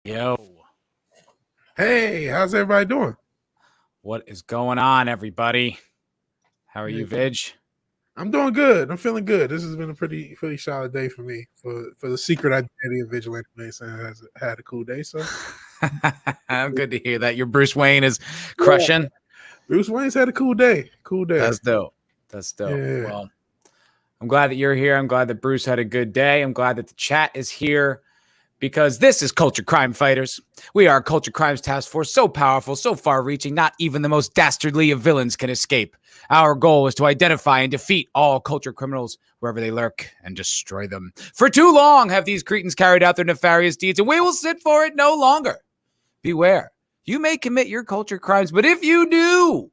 Yo, Hey, how's everybody doing? what is going on, everybody? How are you, Vig? I'm doing good. I'm feeling good. This has been a pretty solid day for me. For the secret identity of Vigilante has had a cool day. So I'm good to hear that. Your Bruce Wayne is crushing. Yeah. Bruce Wayne's had a cool day. Cool day. That's dope. That's dope. Yeah. Well, I'm glad that you're here. I'm glad that Bruce had a good day. I'm glad that the chat is here because this is Culture Crime Fighters. We are a Culture Crimes Task Force, so powerful, so far-reaching, not even the most dastardly of villains can escape. Our goal is to identify and defeat all culture criminals wherever they lurk and destroy them. For too long have these cretins carried out their nefarious deeds, and we will sit for it no longer. Beware, you may commit your culture crimes, but if you do,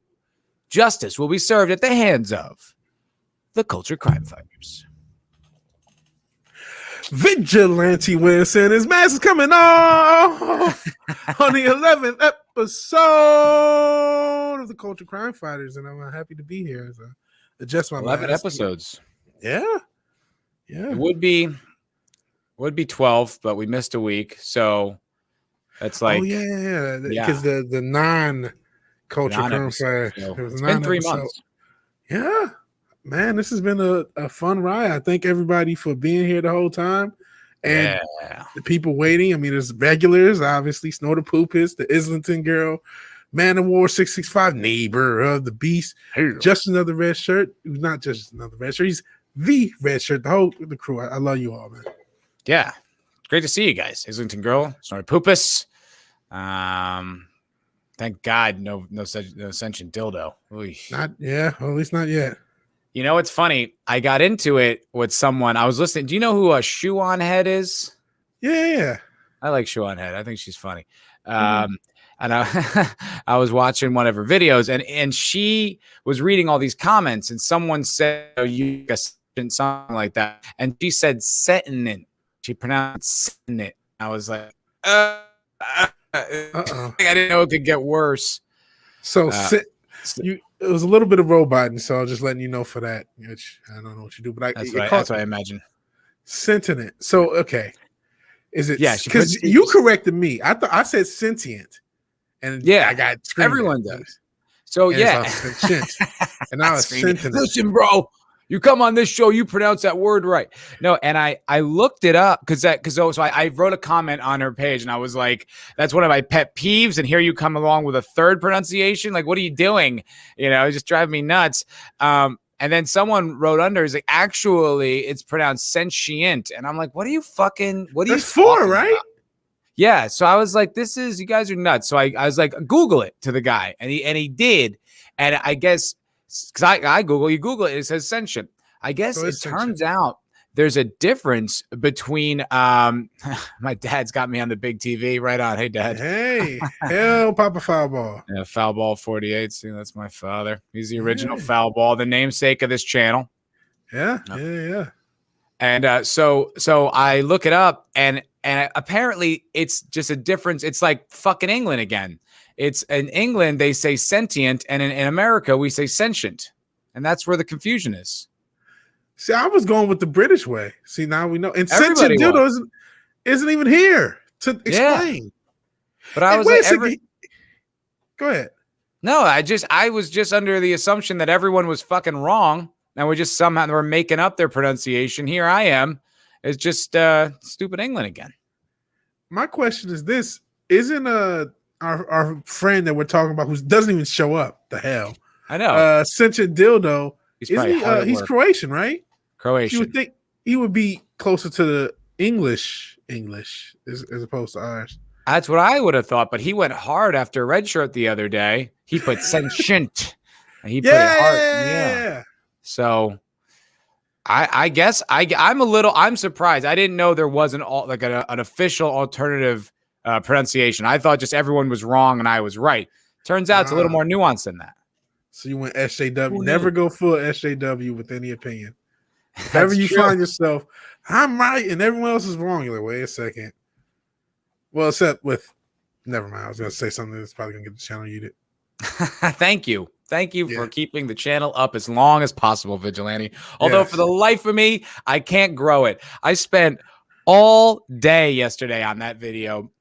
justice will be served at the hands of the Culture Crime Fighters. Vigilante Williamson, his mask is coming off on the 11th episode of the Culture Crime Fighters, and I'm happy to be here. So adjust my 11 mask. episodes. Yeah. It would be 12, but we missed a week, so that's like because the non-culture crime fighter. It's been 3 months. Yeah. Man, this has been a fun ride. I thank everybody for being here the whole time. And the people waiting. I mean, there's regulars, obviously. Snow the Poopist, the Islington Girl, Man of War 665, Neighbor of the Beast, just another red shirt. Not just another red shirt. He's the red shirt. The crew. I love you all, man. Yeah. It's great to see you guys. Islington Girl, Snow the Poopist. Thank God no sentient dildo. Well, at least not yet. You know, it's funny. I got into it with someone. I was listening. Do you know who a Shoe on Head is? Yeah. I like Shoe on Head. I think she's funny. And I was watching one of her videos, and she was reading all these comments, and someone said, "Oh, you something like that," and she said "sentient." She pronounced "sentient." I was like, I didn't know it could get worse. So it was a little bit of roboting, so I'm just letting you know for that. Which I don't know what you do, but that's what I imagine. Sentient. So okay, is it? Yeah, because you corrected me. I thought I said sentient, and I got everyone does. So and and now it's sentient. Listen, bro. You come on this show, you pronounce that word right. No, and I looked it up because I wrote a comment on her page, and I was like, that's one of my pet peeves. And here you come along with a third pronunciation. Like, what are you doing? You know, it just drives me nuts. And then someone wrote under, is like, actually, it's pronounced sentient. And I'm like, what are you? That's four, right? About? Yeah. So I was like, you guys are nuts. So I was like, Google it to the guy, and he did. And I guess, because I Google it, it says sentient. I guess it turns out there's a difference between my dad's got me on the big TV right on. Hey, Dad. Hey, hell, Papa Foulball. Yeah, Foulball 48. See, that's my father. He's the original Foulball, the namesake of this channel. Yeah. And so I look it up, and apparently it's just a difference. It's like fucking England again. It's in England, they say sentient, and in America, we say sentient. And that's where the confusion is. See, I was going with the British way. See, now we know. And sentient dildo isn't even here to explain. Yeah. But I was like, go ahead. No, I was just under the assumption that everyone was fucking wrong. And we just somehow were making up their pronunciation. Here I am. It's just stupid England again. My question is this. Isn't our friend that we're talking about, who doesn't even show up, the hell? I know. Sentient dildo. He's Croatian, right? Croatian. You would think he would be closer to the English as opposed to ours. That's what I would have thought, but he went hard after Red Shirt the other day. He put sentient. And he put it hard. Yeah. So I guess I'm surprised. I didn't know there wasn't an official alternative pronunciation. I thought just everyone was wrong and I was right. Turns out it's a little more nuanced than that. So you went SJW. Never go full SJW with any opinion. If ever you find yourself, I'm right and everyone else is wrong, you're like, wait a second. Well, except with, never mind. I was going to say something that's probably going to get the channel muted. Thank you. Thank you for keeping the channel up as long as possible, Vigilante. Although for the life of me, I can't grow it. I spent all day yesterday on that video,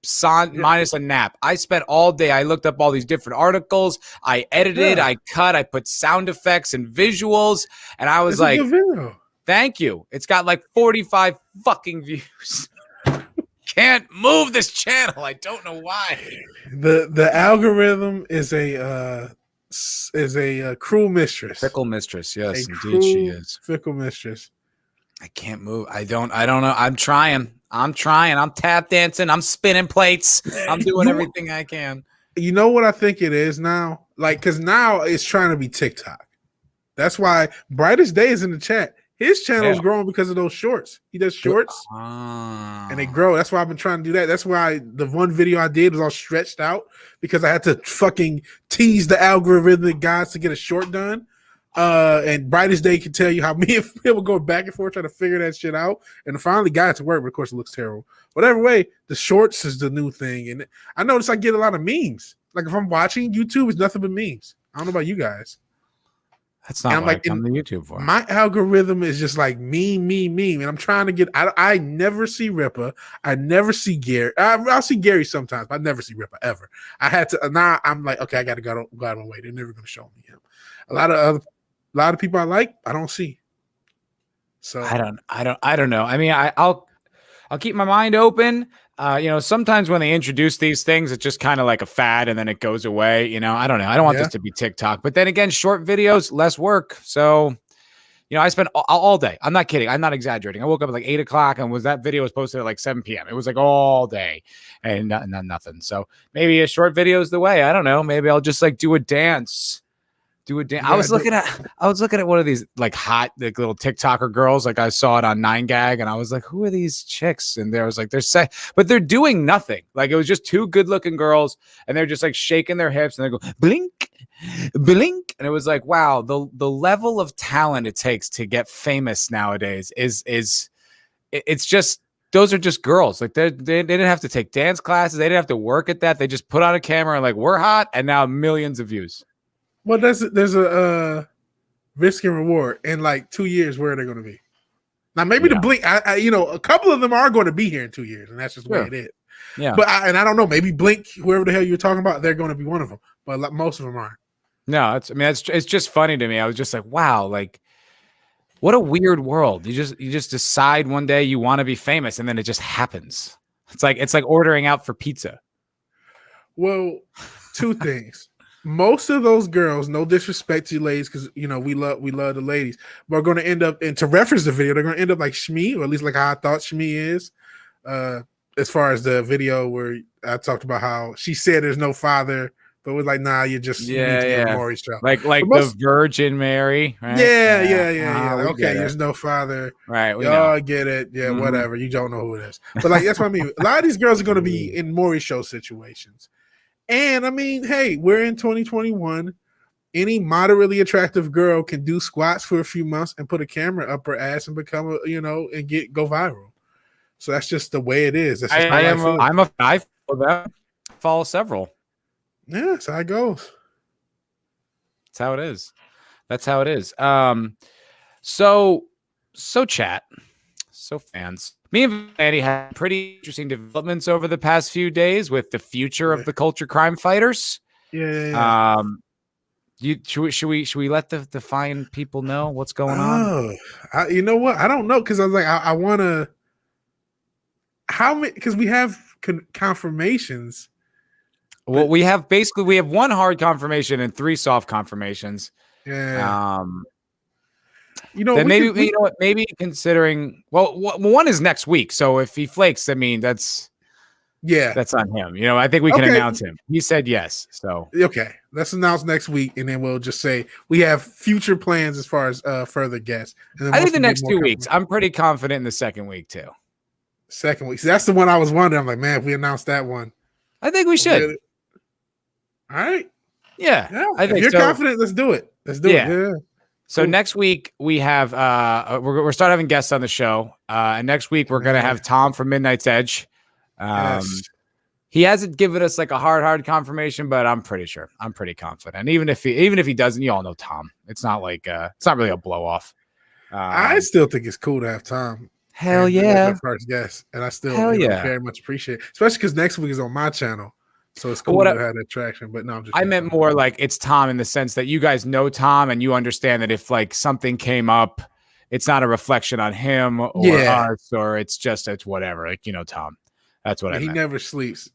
minus a nap. I spent all day. I looked up all these different articles. I edited, I cut, I put sound effects and visuals. And I was like, thank you. It's got like 45 fucking views. Can't move this channel. I don't know why. The algorithm is a cruel mistress. Fickle mistress. Yes, indeed she is. Fickle mistress. I can't move. I don't know. I'm trying. I'm tap dancing. I'm spinning plates. I'm doing everything I can. You know what I think it is now? Like, because now it's trying to be TikTok. That's why Brightest Day is in the chat. His channel is growing because of those shorts. He does shorts and they grow. That's why I've been trying to do that. That's why the one video I did was all stretched out because I had to fucking tease the algorithmic guys to get a short done. And Brightest Day can tell you how me and Phil were going back and forth trying to figure that shit out. And finally got it to work, but of course it looks terrible. Whatever way, the shorts is the new thing. And I notice I get a lot of memes. Like if I'm watching YouTube, it's nothing but memes. I don't know about you guys. That's not what I come to YouTube for. My algorithm is just like meme. And I'm trying to get, I never see Ripper. I never see Gary. I'll see Gary sometimes, but I never see Ripper ever. I had to, now I'm like, okay, I got to go out of my way. They're never going to show me him. A lot of people I like, I don't see. So I don't know. I mean, I'll keep my mind open. Sometimes when they introduce these things, it's just kind of like a fad and then it goes away. I don't know. I don't want this to be TikTok, but then again, short videos, less work. So, I spent all day. I'm not kidding. I'm not exaggerating. I woke up at like 8 o'clock and that video was posted at like 7 p.m. It was like all day and nothing. So maybe a short video is the way. I don't know. Maybe I'll just like do a dance. Yeah, I was looking at one of these like hot like little TikToker girls. Like I saw it on 9gag and I was like, who are these chicks? And there was like, but they're doing nothing. Like it was just two good looking girls and they're just like shaking their hips and they go blink, blink. And it was like, wow, the level of talent it takes to get famous nowadays it's just, those are just girls. Like they didn't have to take dance classes. They didn't have to work at that. They just put on a camera and like, we're hot. And now millions of views. Well, there's a risk and reward in like 2 years. Where are they going to be? Now, maybe the Blink, a couple of them are going to be here in 2 years, and that's just the way it is. Yeah, but I don't know. Maybe Blink, whoever the hell you're talking about, they're going to be one of them, but like, most of them aren't. No, it's just funny to me. I was just like, wow, like what a weird world. You just decide one day you want to be famous, and then it just happens. It's like ordering out for pizza. Well, two things. Most of those girls, no disrespect to you ladies, because we love the ladies, but are going to end up, and to reference the video, they're going to end up like Shmi, or at least like how I thought Shmi is. As far as the video where I talked about how she said there's no father, but it was like, nah, you just Maury's show. Like the Virgin Mary, right? Yeah. Like, okay, there's no father. Right. Y'all get it. Yeah, whatever. You don't know who it is. But like that's what I mean. A lot of these girls are going to be in Maury show situations. And I mean, hey, we're in 2021. Any moderately attractive girl can do squats for a few months and put a camera up her ass and become and go viral. So that's just the way it is. That's just I follow several. Yeah, that's how it goes. That's how it is. That's how it is. So chat. So fans. Me and Andy had pretty interesting developments over the past few days with the future of the culture crime fighters. Yeah. Should we let the fine people know what's going on? You know what? I don't know because I was like, I want to. How many? Because we have confirmations. Well, we have one hard confirmation and 3 soft confirmations. Yeah. Then maybe considering one is next week. So if he flakes, I mean that's on him. I think we can announce him. He said yes. So okay, let's announce next week, and then we'll just say we have future plans as far as further guests. And then I think the next 2 weeks. I'm pretty confident in the second week too. Second week. So that's the one I was wondering. I'm like, man, if we announce that one, I think we should. All right. Yeah. I think if you're confident, let's do it. Let's do it. Yeah. So next week we have we're starting having guests on the show. And next week we're gonna have Tom from Midnight's Edge. Yes. He hasn't given us like a hard confirmation, but I'm pretty sure. I'm pretty confident. Even if he doesn't, you all know Tom. It's not like it's not really a blow off. I still think it's cool to have Tom. Hell as yeah. our first guest, and I still Hell yeah. very much appreciate it, especially because next week is on my channel, so it's cool to have that traction. But no, I'm just I meant more like it's Tom in the sense that you guys know Tom and you understand that if like something came up, it's not a reflection on him or us, or it's whatever. Like, Tom. That's what I meant. He never sleeps.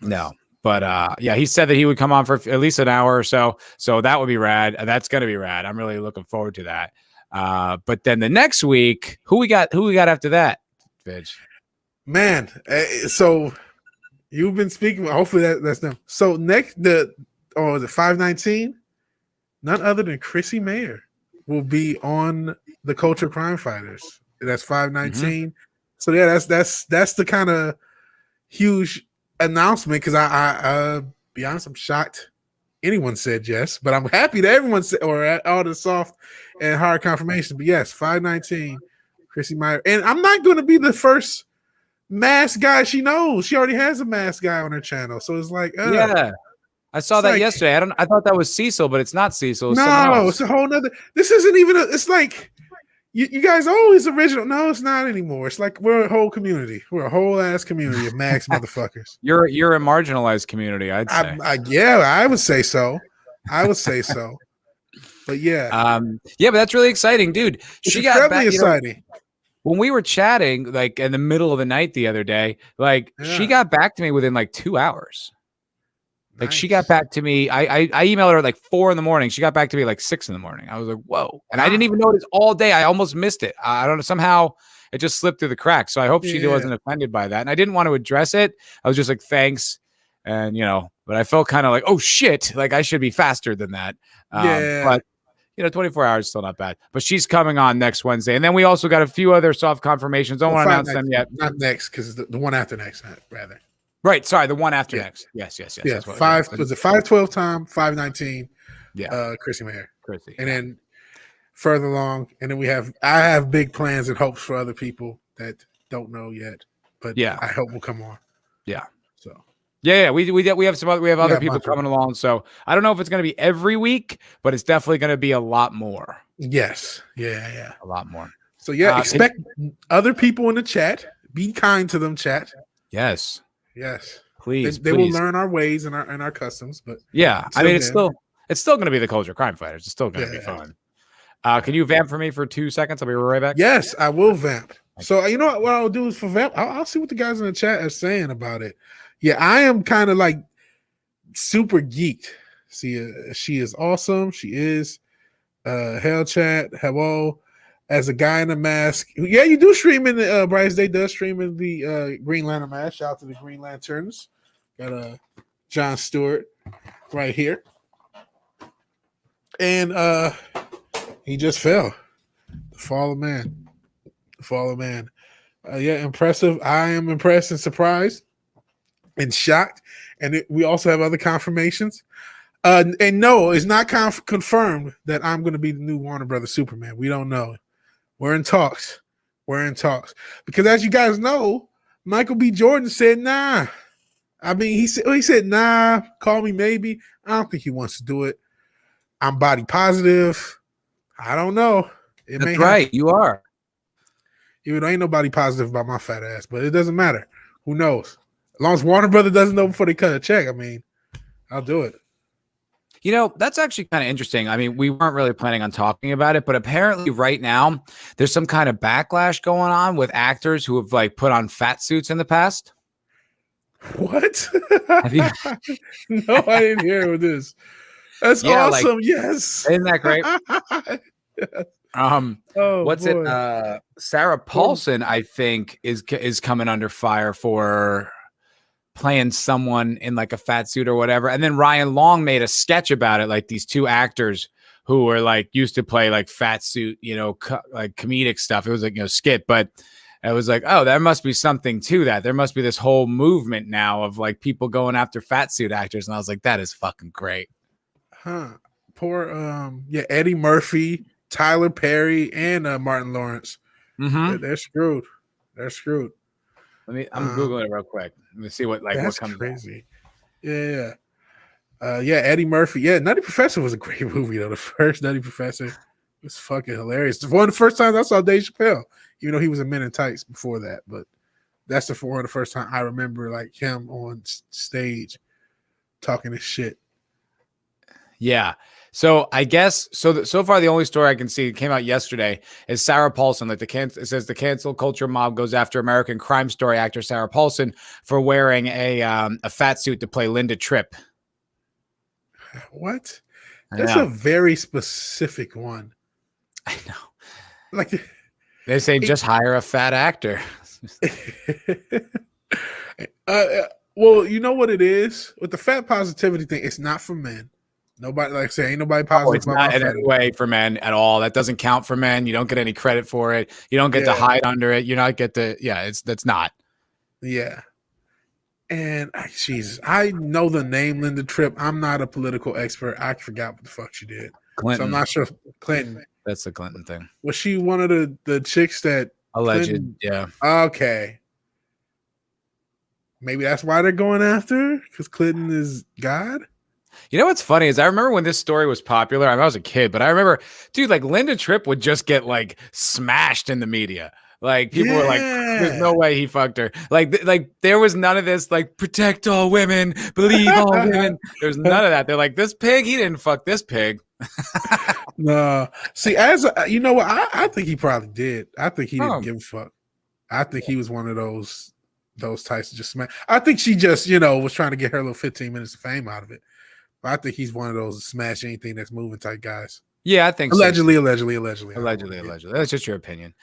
No. But he said that he would come on for at least an hour or so. So that would be rad. That's gonna be rad. I'm really looking forward to that. But then the next week, who we got after that, Vidge? Man, so you've been speaking. Hopefully that's them. So next, the 519, none other than Chrissy Mayer will be on the Culture Crime Fighters. That's 519. Mm-hmm. So yeah, that's the kind of huge announcement, because I be honest, I'm shocked anyone said yes, but I'm happy that everyone said, or all the soft and hard confirmation. But yes, 519, Chrissy Meyer, and I'm not going to be the first mask guy she knows. She already has a mask guy on her channel, so it's like, yeah, I saw that yesterday. I thought that was Cecil, but it's not Cecil. No, it's a whole nother. This isn't even. It's like you guys always original. No, it's not anymore. It's like we're a whole community. We're a whole ass community of max motherfuckers. You're a marginalized community, I'd say. I would say so. But yeah, but that's really exciting, dude. She got back, exciting. When we were chatting, like in the middle of the night the other day, like she got back to me within like 2 hours. Like she got back to me. I emailed her at like 4 a.m. She got back to me at like 6 a.m. I was like, whoa. And I didn't even notice all day. I almost missed it. I don't know. Somehow it just slipped through the cracks. So I hope she wasn't offended by that. And I didn't want to address it. I was just like, thanks. And, but I felt kind of like, oh shit. Like I should be faster than that. But 24 hours is still not bad. But she's coming on next Wednesday. And then we also got a few other soft confirmations. Don't want to announce them yet. Not next, because the one after next, rather. Right. Sorry. The one after next. Yes. Yeah. Was it 512 time, 519? Yeah. Chrissy Mayer. And then further along, and then I have big plans and hopes for other people that don't know yet, but I hope will come on. Yeah. So. Yeah. We have other people coming along. So I don't know if it's going to be every week, but it's definitely going to be a lot more. Yes. Yeah. A lot more. So expect other people in the chat. Be kind to them, chat. Yes. Please. They will learn our ways and our customs, but I mean, it's still going to be the Culture Crime Fighters. It's still going to be fun. Can you vamp for me for 2 seconds? I'll be right back. Yes, I will vamp. So you know what I'll do is for vamp, I'll see what the guys in the chat are saying about it. Yeah, I am kind of like super geeked. See, she is awesome. She is. Hell chat. Hello. As a guy in a mask. Yeah, you do stream in the Bryce Day does stream in the Green Lantern mask. Shout out to the Green Lanterns. Got John Stewart right here. And he just fell. The fallen man. Impressive. I am impressed and surprised and shocked. And we also have other confirmations. And no, it's not confirmed that I'm going to be the new Warner Brothers Superman. We don't know. We're in talks. Because as you guys know, Michael B. Jordan said, nah. I mean, he said, nah, call me maybe. I don't think he wants to do it. I'm body positive. I don't know. That's right. You are. Even though ain't nobody positive about my fat ass, but it doesn't matter. Who knows? As long as Warner Brothers doesn't know before they cut a check, I mean, I'll do it. That's actually kind of interesting. I mean, we weren't really planning on talking about it, but apparently right now there's some kind of backlash going on with actors who have like put on fat suits in the past. What? No, I didn't hear this. That's awesome. Yes. Isn't that great? Yes. Sarah Paulson, I think, is coming under fire for playing someone in like a fat suit or whatever. And then Ryan Long made a sketch about it, like these two actors who were like used to play like fat suit, like comedic stuff. It was like, skit, but it was like, oh, there must be something to that. There must be this whole movement now of like people going after fat suit actors. And I was like, that is fucking great. Poor, Eddie Murphy, Tyler Perry, and Martin Lawrence. Mm-hmm. They're screwed. I'm Googling it real quick. Let me see what comes crazy. Out. Yeah. Eddie Murphy. Yeah, Nutty Professor was a great movie though. The first Nutty Professor. It's fucking hilarious. One of the first times I saw Dave Chappelle, even though he was in Men in Tights before that, but that's one of the first time I remember like him on stage talking his shit. Yeah. So I guess so far the only story I can see that came out yesterday is Sarah Paulson. Like it says the cancel culture mob goes after American Crime Story actor Sarah Paulson for wearing a fat suit to play Linda Tripp. What? That's a very specific one. I know. Like they say, just hire a fat actor. Well, you know what it is with the fat positivity thing. It's not for men. Nobody, like I say, ain't nobody positive. It's not in any way for men at all. That doesn't count for men. You don't get any credit for it. You don't get to hide under it. You not get to. Yeah, that's not. Yeah. And Jesus, I know the name Linda Tripp. I'm not a political expert. I forgot what the fuck she did. Clinton. So I'm not sure. Clinton. That's the Clinton thing. Was she one of the chicks that alleged? Clinton, yeah. Okay. Maybe that's why they're going after her, because Clinton is God. You know what's funny is I remember when this story was popular. I was a kid, but I remember, dude, like Linda Tripp would just get like smashed in the media. Like people were like, "There's no way he fucked her." Like there was none of this. Like protect all women, believe all women. There's none of that. They're like, this pig, he didn't fuck this pig. No, see, you know what? I think he probably did. I think he didn't give a fuck. I think he was one of those types of just smash. I think she just was trying to get her little 15 minutes of fame out of it. But I think he's one of those smash anything that's moving type guys. Yeah, I think allegedly. That's just your opinion.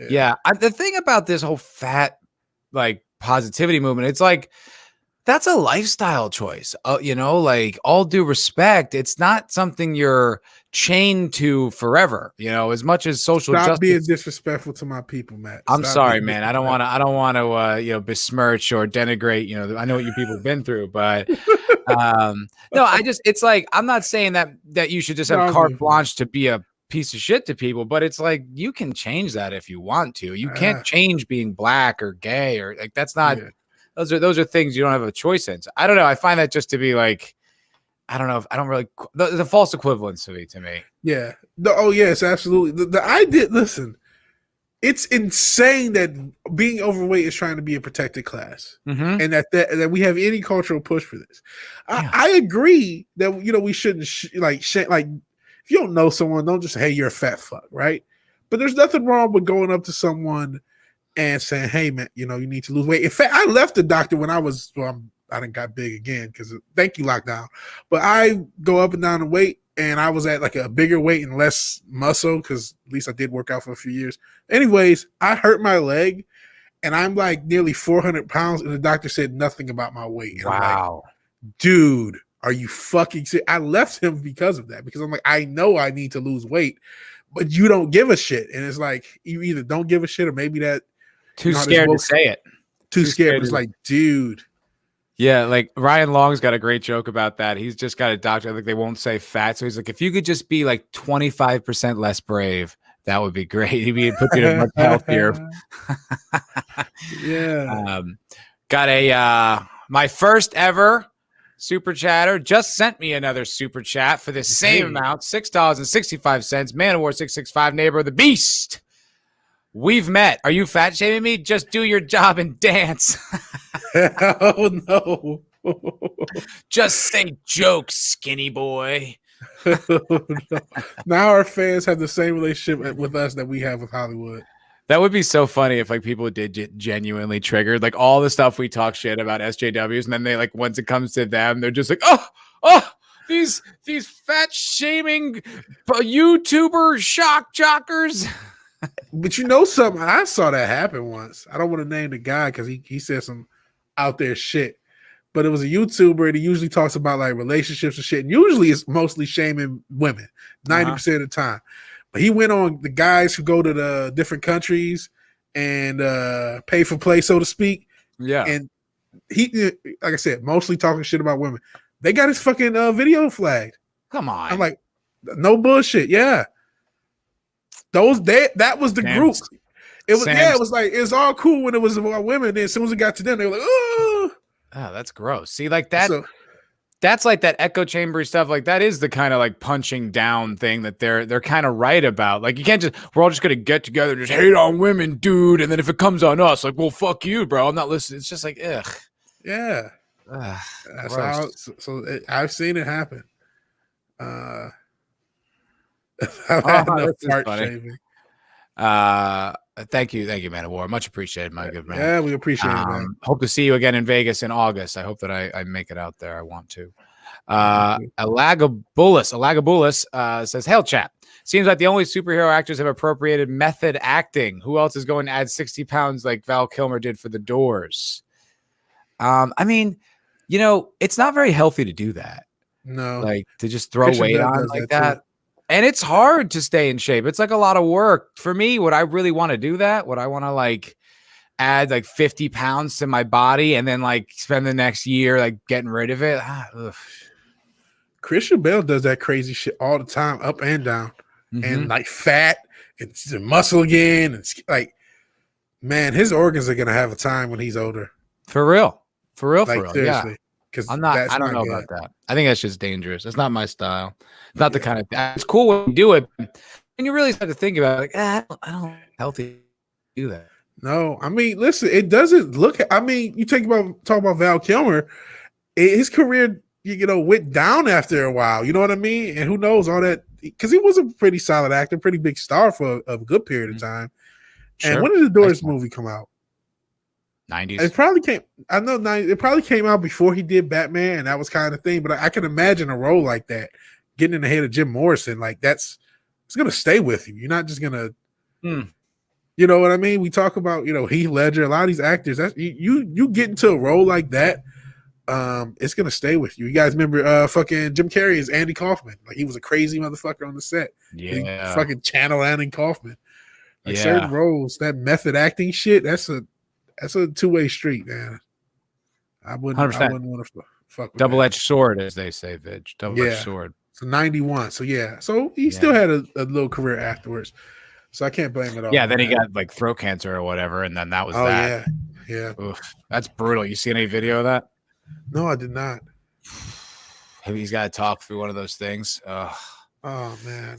Yeah. The thing about this whole fat like positivity movement, it's like that's a lifestyle choice. Like all due respect, it's not something you're chained to forever. As much as social justice. Stop being disrespectful to my people, Matt. I'm sorry, man. I don't want to besmirch or denigrate. I know what you people have been through, but no, it's like I'm not saying that you should just have carte blanche to be a piece of shit to people, but it's like you can change that if you want to. You can't change being black or gay or like that's not. Yeah. Those are things you don't have a choice in. So I don't know. I find that just to be like, I don't know. If I don't really the false equivalency to me. Yeah. Oh yes, absolutely. The idea. Listen, it's insane that being overweight is trying to be a protected class, and that we have any cultural push for this. Yeah. I agree that we shouldn't like if you don't know someone, don't just say, hey, you're a fat fuck, right? But there's nothing wrong with going up to someone and saying, hey, man, you need to lose weight. In fact, I left the doctor when I done got big again because thank you, lockdown. But I go up and down in weight, and I was at like a bigger weight and less muscle because at least I did work out for a few years. Anyways, I hurt my leg, and I'm like nearly 400 pounds, and the doctor said nothing about my weight. And wow. I'm like, dude, are you fucking sick? I left him because of that, because I'm like, I know I need to lose weight, but you don't give a shit. And it's like, you either don't give a shit or maybe that too scared to say it. Too scared. It's like, dude. Yeah, like Ryan Long's got a great joke about that. He's just got a doctor. Like they won't say fat. So he's like, if you could just be like 25% less brave, that would be great. He'd put you in much healthier. Yeah. Got my first ever super chatter just sent me another super chat for the same amount, $6.65. Man of War 665, neighbor of the beast. We've met. Are you fat shaming me? Just do your job and dance. Oh no. Just say jokes, skinny boy. No. Now our fans have the same relationship with us that we have with Hollywood. That would be so funny if like people did get genuinely triggered, like all the stuff we talk shit about SJWs, and then they like once it comes to them, they're just like, oh, these fat shaming YouTuber shock jockers. But you know something? I saw that happen once. I don't want to name the guy because he said some out there shit. But it was a YouTuber, and he usually talks about like relationships and shit. And usually it's mostly shaming women, 90% of the time. But he went on the guys who go to the different countries and pay for play, so to speak. Yeah. And he, like I said, mostly talking shit about women. They got his fucking video flagged. Come on. I'm like, no bullshit. Yeah. That was the group. It was like it was all cool when it was about women. Then as soon as it got to them, they were like, oh, that's gross. See, like that. that's like that echo chamber stuff. Like that is the kind of like punching down thing that they're kind of right about. Like you can't just, we're all just going to get together and just hate on women, dude. And then if it comes on us, like, well, fuck you, bro. I'm not listening. It's just like, ugh. Yeah. That's how, I've seen it happen. I've had enough fart shaving. Thank you, Man of War. Much appreciated, my good man. Yeah, we appreciate it, man. Hope to see you again in Vegas in August. I hope that I make it out there. I want to. Alagabulus says, "Hail chat. Seems like the only superhero actors have appropriated method acting. Who else is going to add 60 pounds like Val Kilmer did for The Doors?" I mean, you know, it's not very healthy to do that. No, like to just throw weight on like that. And it's hard to stay in shape. It's like a lot of work for me. Would I really want to do that? Would I want to like add like 50 pounds to my body and then like spend the next year like getting rid of it? Christian Bale does that crazy shit all the time, up and down, and like fat and muscle again. And like, man, his organs are gonna have a time when he's older. For real. Like, for real. Seriously. Yeah. Because I don't know about that. I think that's just dangerous. It's not my style. It's not the kind of it's cool when you do it. And you really start to think about it, like, I don't healthy do that. No, I mean, listen, it doesn't look. I mean, you talk about Val Kilmer, his career, you know, went down after a while. You know what I mean? And who knows all that, because he was a pretty solid actor, pretty big star for a good period of time. Sure. And when did the Doors movie come out? 90s. It probably came. I know it probably came out before he did Batman, and that was kind of the thing. But I can imagine a role like that getting in the head of Jim Morrison. Like it's gonna stay with you. You're not just gonna, you know what I mean? We talk about, you know, Heath Ledger, a lot of these actors. That's you get into a role like that, it's gonna stay with you. You guys remember fucking Jim Carrey as Andy Kaufman? Like he was a crazy motherfucker on the set. Yeah, he fucking channel Andy Kaufman. Like certain roles, that method acting shit. That's a two-way street, man. I wouldn't want to fuck with double-edged sword, as they say, Vig. Double-edged sword. So 91. So so he still had a little career afterwards. So I can't blame it all. Yeah, then he got like throat cancer or whatever, and then that was that. Yeah. Oof, that's brutal. You see any video of that? No, I did not. He's got to talk through one of those things. Oh man.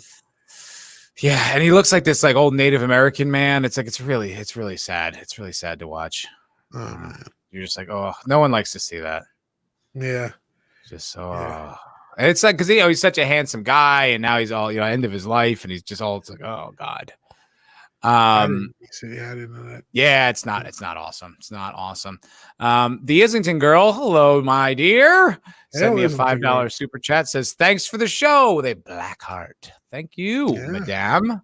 Yeah, and he looks like this like old Native American man. It's like it's really sad. It's really sad to watch. Oh man. You're just like, oh, no one likes to see that. Yeah. Just so and it's like because he's such a handsome guy, and now he's all end of his life, and he's just all it's like, oh God. I didn't know that. Yeah, it's not awesome. It's not awesome. The Islington girl, hello, my dear. Send me a $5 super chat. Says thanks for the show with a black heart. Thank you, madame.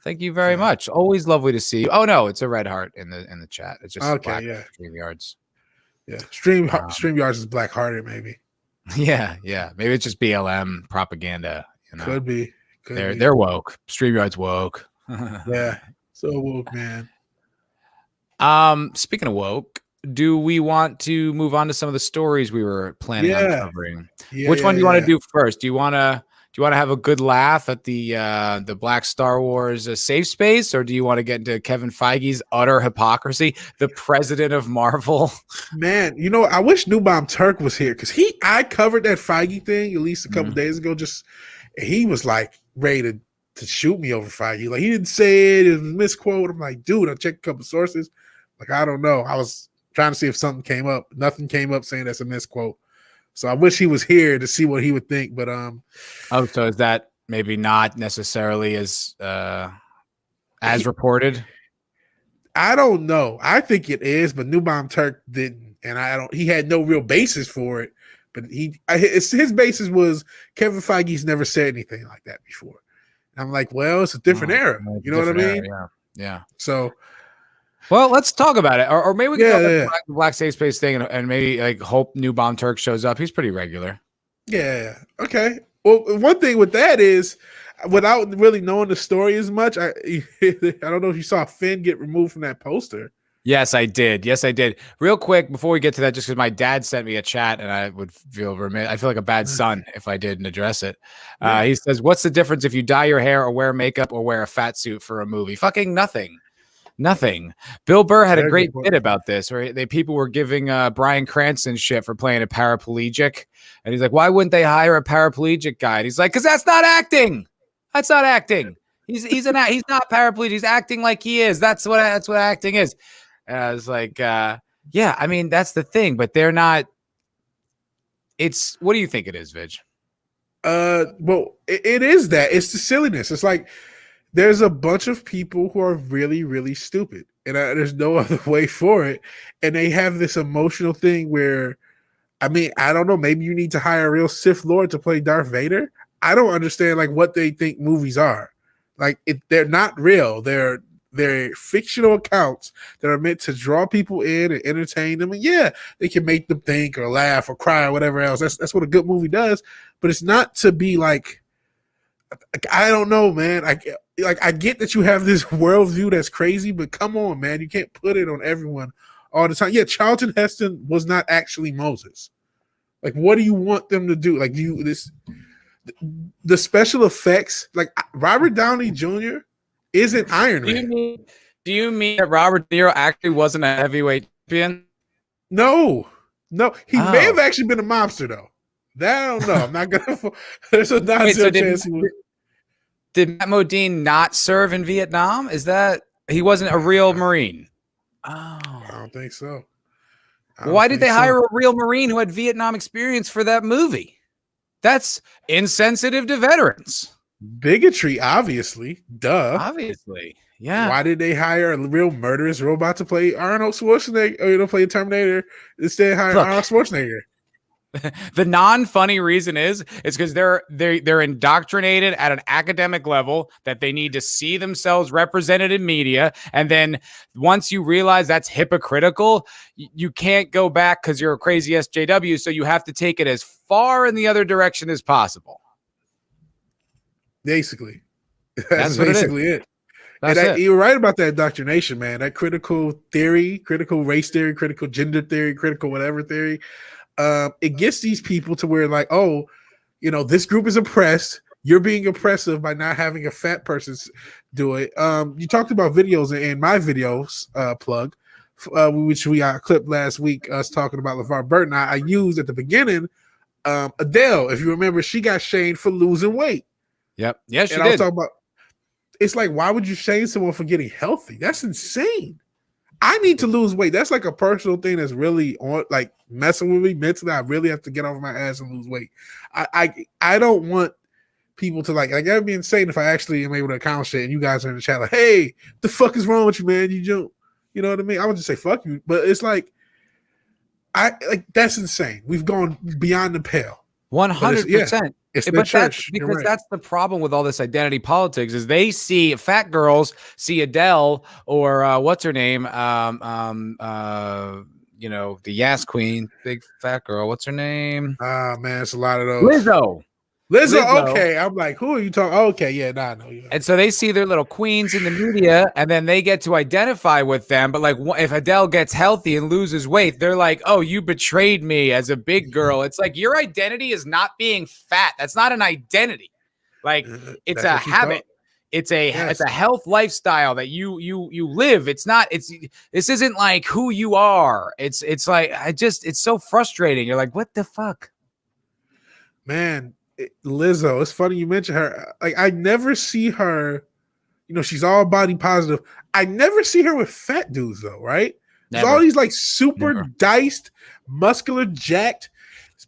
Thank you very much. Always lovely to see you. Oh no, it's a red heart in the chat. It's just black StreamYards. Yeah, StreamYards is black hearted, maybe. Yeah. Maybe it's just BLM propaganda. You know? Could be. They're woke. StreamYards woke. Yeah, so woke, man. Speaking of woke, do we want to move on to some of the stories we were planning on covering? Which one do you want to do first? Do you want to have a good laugh at the Black Star Wars safe space, or do you want to get into Kevin Feige's utter hypocrisy, the president of Marvel? Man, you know, I wish New Bomb Turk was here because I covered that Feige thing at least a couple days ago. He was like ready to shoot me over Feige. Like he didn't say it was a misquote. I'm like, dude, I checked a couple sources. Like, I don't know. I was trying to see if something came up. Nothing came up saying that's a misquote. So I wish he was here to see what he would think. But so is that maybe not necessarily as reported? I don't know. I think it is, but New Bomb Turk didn't, and he had no real basis for it. But his basis was Kevin Feige's never said anything like that before. I'm like, well, it's a different era. You know what I mean? Yeah. So, well, let's talk about it, or maybe we can talk about the Black Safe Space thing, and maybe like hope New Bomb Turk shows up. He's pretty regular. Yeah. Okay. Well, one thing with that is, without really knowing the story as much, I don't know if you saw Finn get removed from that poster. Yes, I did. Real quick, before we get to that, just because my dad sent me a chat and I would feel remiss. I feel like a bad son if I didn't address it. He says, what's the difference if you dye your hair or wear makeup or wear a fat suit for a movie? Fucking nothing. Nothing. Bill Burr had a Very great good point. bit about this, where people were giving Bryan Cranston shit for playing a paraplegic, and he's like, "Why wouldn't they hire a paraplegic guy?" And he's like, "Because that's not acting. That's not acting. He's not paraplegic. He's acting like he is. That's what acting is." And I was like, "Yeah, I mean that's the thing, but they're not." It's what do you think it is, Vig? Well, it is that. It's the silliness. It's like there's a bunch of people who are really, really stupid, and there's no other way for it. And they have this emotional thing where, I mean, I don't know. Maybe you need to hire a real Sith Lord to play Darth Vader. I don't understand like what they think movies are. Like they're not real. They're fictional accounts that are meant to draw people in and entertain them. And yeah, they can make them think or laugh or cry or whatever else. That's what a good movie does. But it's not to be like I don't know, man. I get that you have this worldview that's crazy, but come on, man. You can't put it on everyone all the time. Yeah, Charlton Heston was not actually Moses. Like, what do you want them to do? Like, the special effects, like Robert Downey Jr. isn't Iron Man. Do you mean that Robert De Niro actually wasn't a heavyweight champion? No. He may have actually been a mobster, though. That I don't know. I'm not gonna. There's a chance. Did Matt Modine not serve in Vietnam? Is that he wasn't a real Marine? Oh, I don't think so. Why did they hire a real Marine who had Vietnam experience for that movie? That's insensitive to veterans. Bigotry, obviously. Duh. Obviously, yeah. Why did they hire a real murderous robot to play Arnold Schwarzenegger, or play a Terminator instead of hire Arnold Schwarzenegger? The non-funny reason is because they're indoctrinated at an academic level that they need to see themselves represented in media, and then once you realize that's hypocritical, you can't go back because you're a crazy SJW, so you have to take it as far in the other direction as possible. Basically, that's basically it. That's it. You're right about that indoctrination, man. That critical theory, critical race theory, critical gender theory, critical whatever theory. It gets these people to where like, oh, this group is oppressed. You're being oppressive by not having a fat person do it. You talked about videos in my videos plug, which we clipped last week, us talking about LeVar Burton. I used at the beginning Adele. If you remember, she got shamed for losing weight. Yep. Yeah, she did. I was talking about, it's like, why would you shame someone for getting healthy? That's insane. I need to lose weight. That's like a personal thing that's really on, like messing with me mentally. I really have to get off my ass and lose weight. I don't want people to like that'd be insane if I actually am able to accomplish it and you guys are in the chat like, hey, the fuck is wrong with you, man? You know what I mean? I would just say fuck you, but it's like that's insane. We've gone beyond the pale. 100%. It's the church. Because that's the problem with all this identity politics is they see fat girls see Adele or what's her name? The Yas Queen, big fat girl. What's her name? Man, it's a lot of those. Lizzo. Okay. I'm like, who are you talking? Okay, yeah, I know you. And so they see their little queens in the media, and then they get to identify with them. But like, if Adele gets healthy and loses weight, they're like, "Oh, you betrayed me as a big girl." It's like your identity is not being fat. That's not an identity. Like it's a habit. It's a health lifestyle that you live. It's not. This isn't like who you are. It's like it's so frustrating. You're like, what the fuck, man. Lizzo, it's funny you mention her. Like, I never see her, she's all body positive. I never see her with fat dudes though, right? There's all these like super diced, muscular, jacked,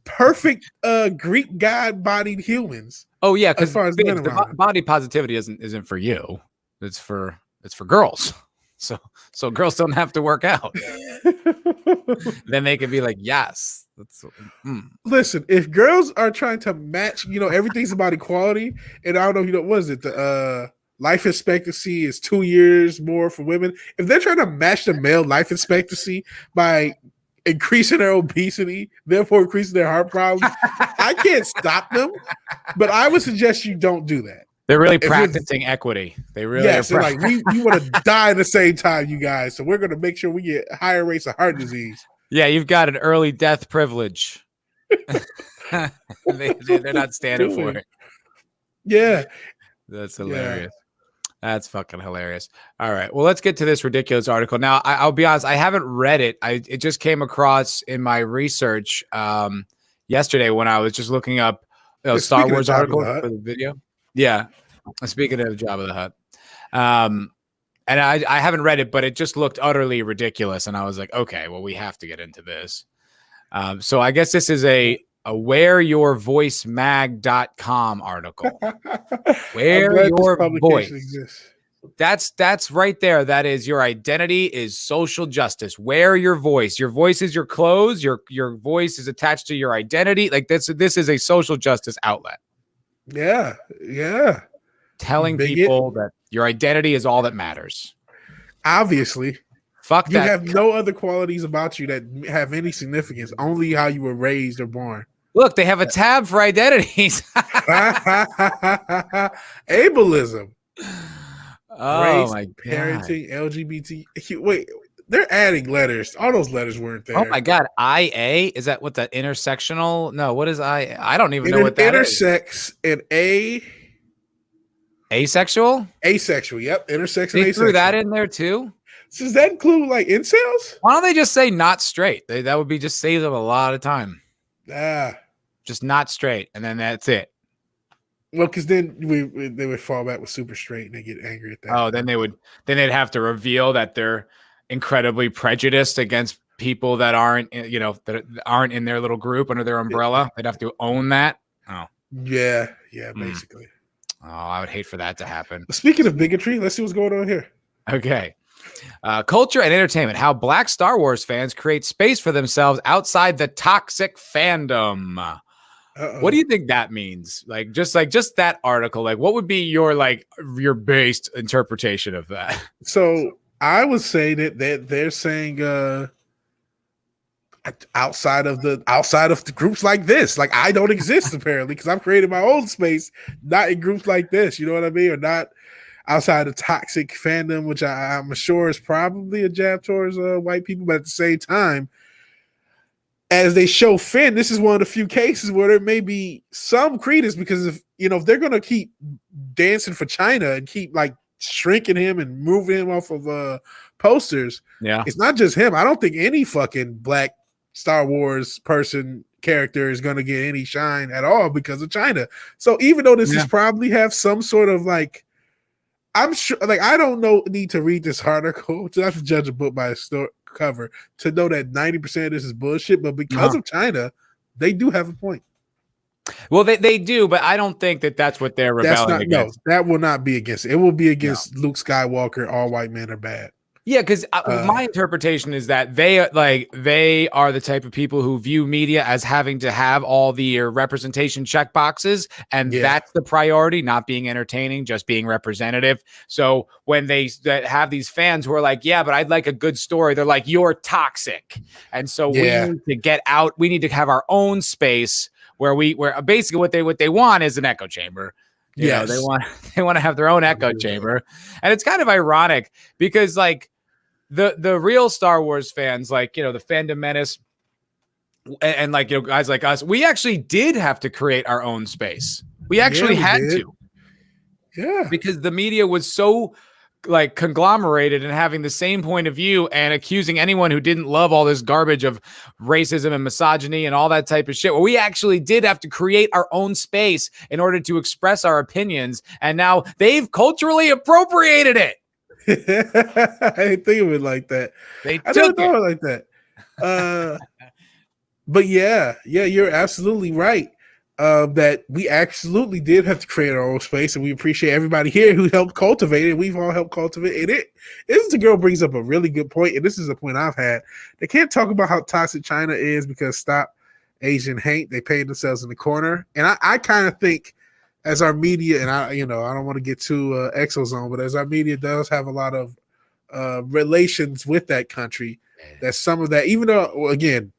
perfect Greek god-bodied humans. Oh yeah, because the body positivity isn't for you. It's for girls. So girls don't have to work out. Then they can be like, yes. Listen, if girls are trying to match, everything's about equality, and I don't know, what is it? The life expectancy is 2 years more for women. If they're trying to match the male life expectancy by increasing their obesity, therefore increasing their heart problems, I can't stop them. But I would suggest you don't do that. They're really practicing equity. They really are. So like we want to die at the same time, you guys. So we're going to make sure we get higher rates of heart disease. Yeah, you've got an early death privilege. They're not standing for it. Yeah. That's hilarious. That's fucking hilarious. All right. Well, let's get to this ridiculous article. Now, I'll be honest, I haven't read it. It just came across in my research yesterday when I was just looking up Star Wars articles for the video. Yeah. Speaking of Jabba the Hutt. And I haven't read it, but it just looked utterly ridiculous. And I was like, okay, well, we have to get into this. So I guess this is a wearyourvoicemag.com article. Wear your voice. Exists. That's right there. That is your identity is social justice. Wear your voice. Your voice is your clothes. Your voice is attached to your identity. Like this is a social justice outlet. Yeah. Yeah. Telling people that your identity is all that matters. Obviously. Fuck you that. You have no other qualities about you that have any significance. Only how you were raised or born. Look, they have a tab for identities. Ableism. Oh race, my god. Parenting, LGBT. Wait, they're adding letters. All those letters weren't there. Oh my god. IA? Is that what that intersectional? No, what is I? I don't even know what that intersex is. And asexual? Asexual, yep. Intersex they and asexual. Threw that in there too? So does that include like incels? Why don't they just say not straight? That would be just save them a lot of time. Just not straight, and then that's it. Well, because then they would fall back with super straight, and they get angry at that. Oh, then they'd have to reveal that they're incredibly prejudiced against people that aren't, that aren't in their little group under their umbrella. They'd have to own that. Oh, yeah, basically. Oh, I would hate for that to happen. Speaking of bigotry, let's see what's going on here. Okay. Culture and entertainment, how Black Star Wars fans create space for themselves outside the toxic fandom. What do you think that means? Just that article, what would be your based interpretation of that? So I would say that they're saying outside of the groups like this, I don't exist apparently because I've created my own space, not in groups like this. You know what I mean? Or not outside of toxic fandom, which I'm sure is probably a jab towards white people, but at the same time, as they show Finn, this is one of the few cases where there may be some credence because if they're going to keep dancing for China and keep shrinking him and moving him off of posters, it's not just him. I don't think any fucking Black Star Wars character is going to get any shine at all because of China. So even though this is probably have some sort of I'm sure, I don't need to read this article to have to judge a book by its cover to know that 90% of this is bullshit. But because of China, they do have a point. Well, they do, but I don't think that's what they're rebelling against. No, that will not be against it. It will be against Luke Skywalker. All white men are bad. Yeah, because my interpretation is that they are the type of people who view media as having to have all the representation check boxes, and that's the priority, not being entertaining, just being representative. So when they have these fans who are like, yeah, but I'd like a good story, they're like, you're toxic. And so we need to get out. We need to have our own space where basically what they want is an echo chamber. You know, they want to have their own echo chamber. And it's kind of ironic because the real Star Wars fans, the Fandom Menace and guys like us, we actually did have to create our own space. We actually had to. Yeah. Because the media was so conglomerated and having the same point of view and accusing anyone who didn't love all this garbage of racism and misogyny and all that type of shit. Well, we actually did have to create our own space in order to express our opinions. And now they've culturally appropriated it. I didn't think of it like that. I never thought of it like that. But yeah, you're absolutely right. That we absolutely did have to create our own space, and we appreciate everybody here who helped cultivate it. We've all helped cultivate it. The girl brings up a really good point, and this is a point I've had. They can't talk about how toxic China is because stop Asian hate. They paid themselves in the corner, and I kind of think as our media, and I don't want to get too exozone, but as our media does have a lot of relations with that country, that some of that, even though again,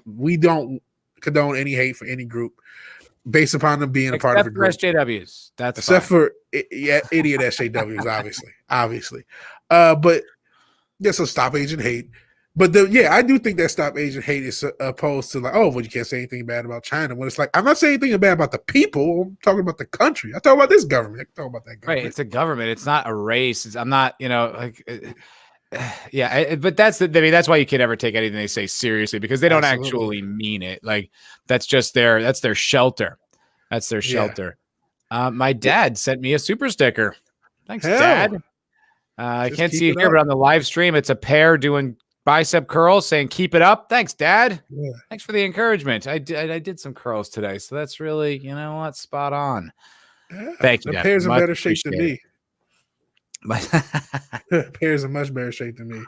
we don't condone any hate for any group based upon them being a part of a group. SJWs, that's except for idiot SJWs, obviously. But so stop Asian hate. But I do think that Stop Asian Hate is opposed to like, oh, well, you can't say anything bad about China. When it's like, I'm not saying anything bad about the people. I'm talking about the country. I talk about this government. I can talk about that government. Right. It's a government. It's not a race. I'm not, but that's that's why you can't ever take anything they say seriously, because they don't actually mean it. Like that's their shelter. That's their shelter. My dad sent me a super sticker. Thanks, Dad. I can't see it here, but on the live stream, it's a pair doing bicep curls saying, keep it up. Thanks, Dad. Yeah. Thanks for the encouragement. I did some curls today. So that's really, spot on. Yeah. Thank you. The pair's in better shape than me. Pair's in much better shape than me.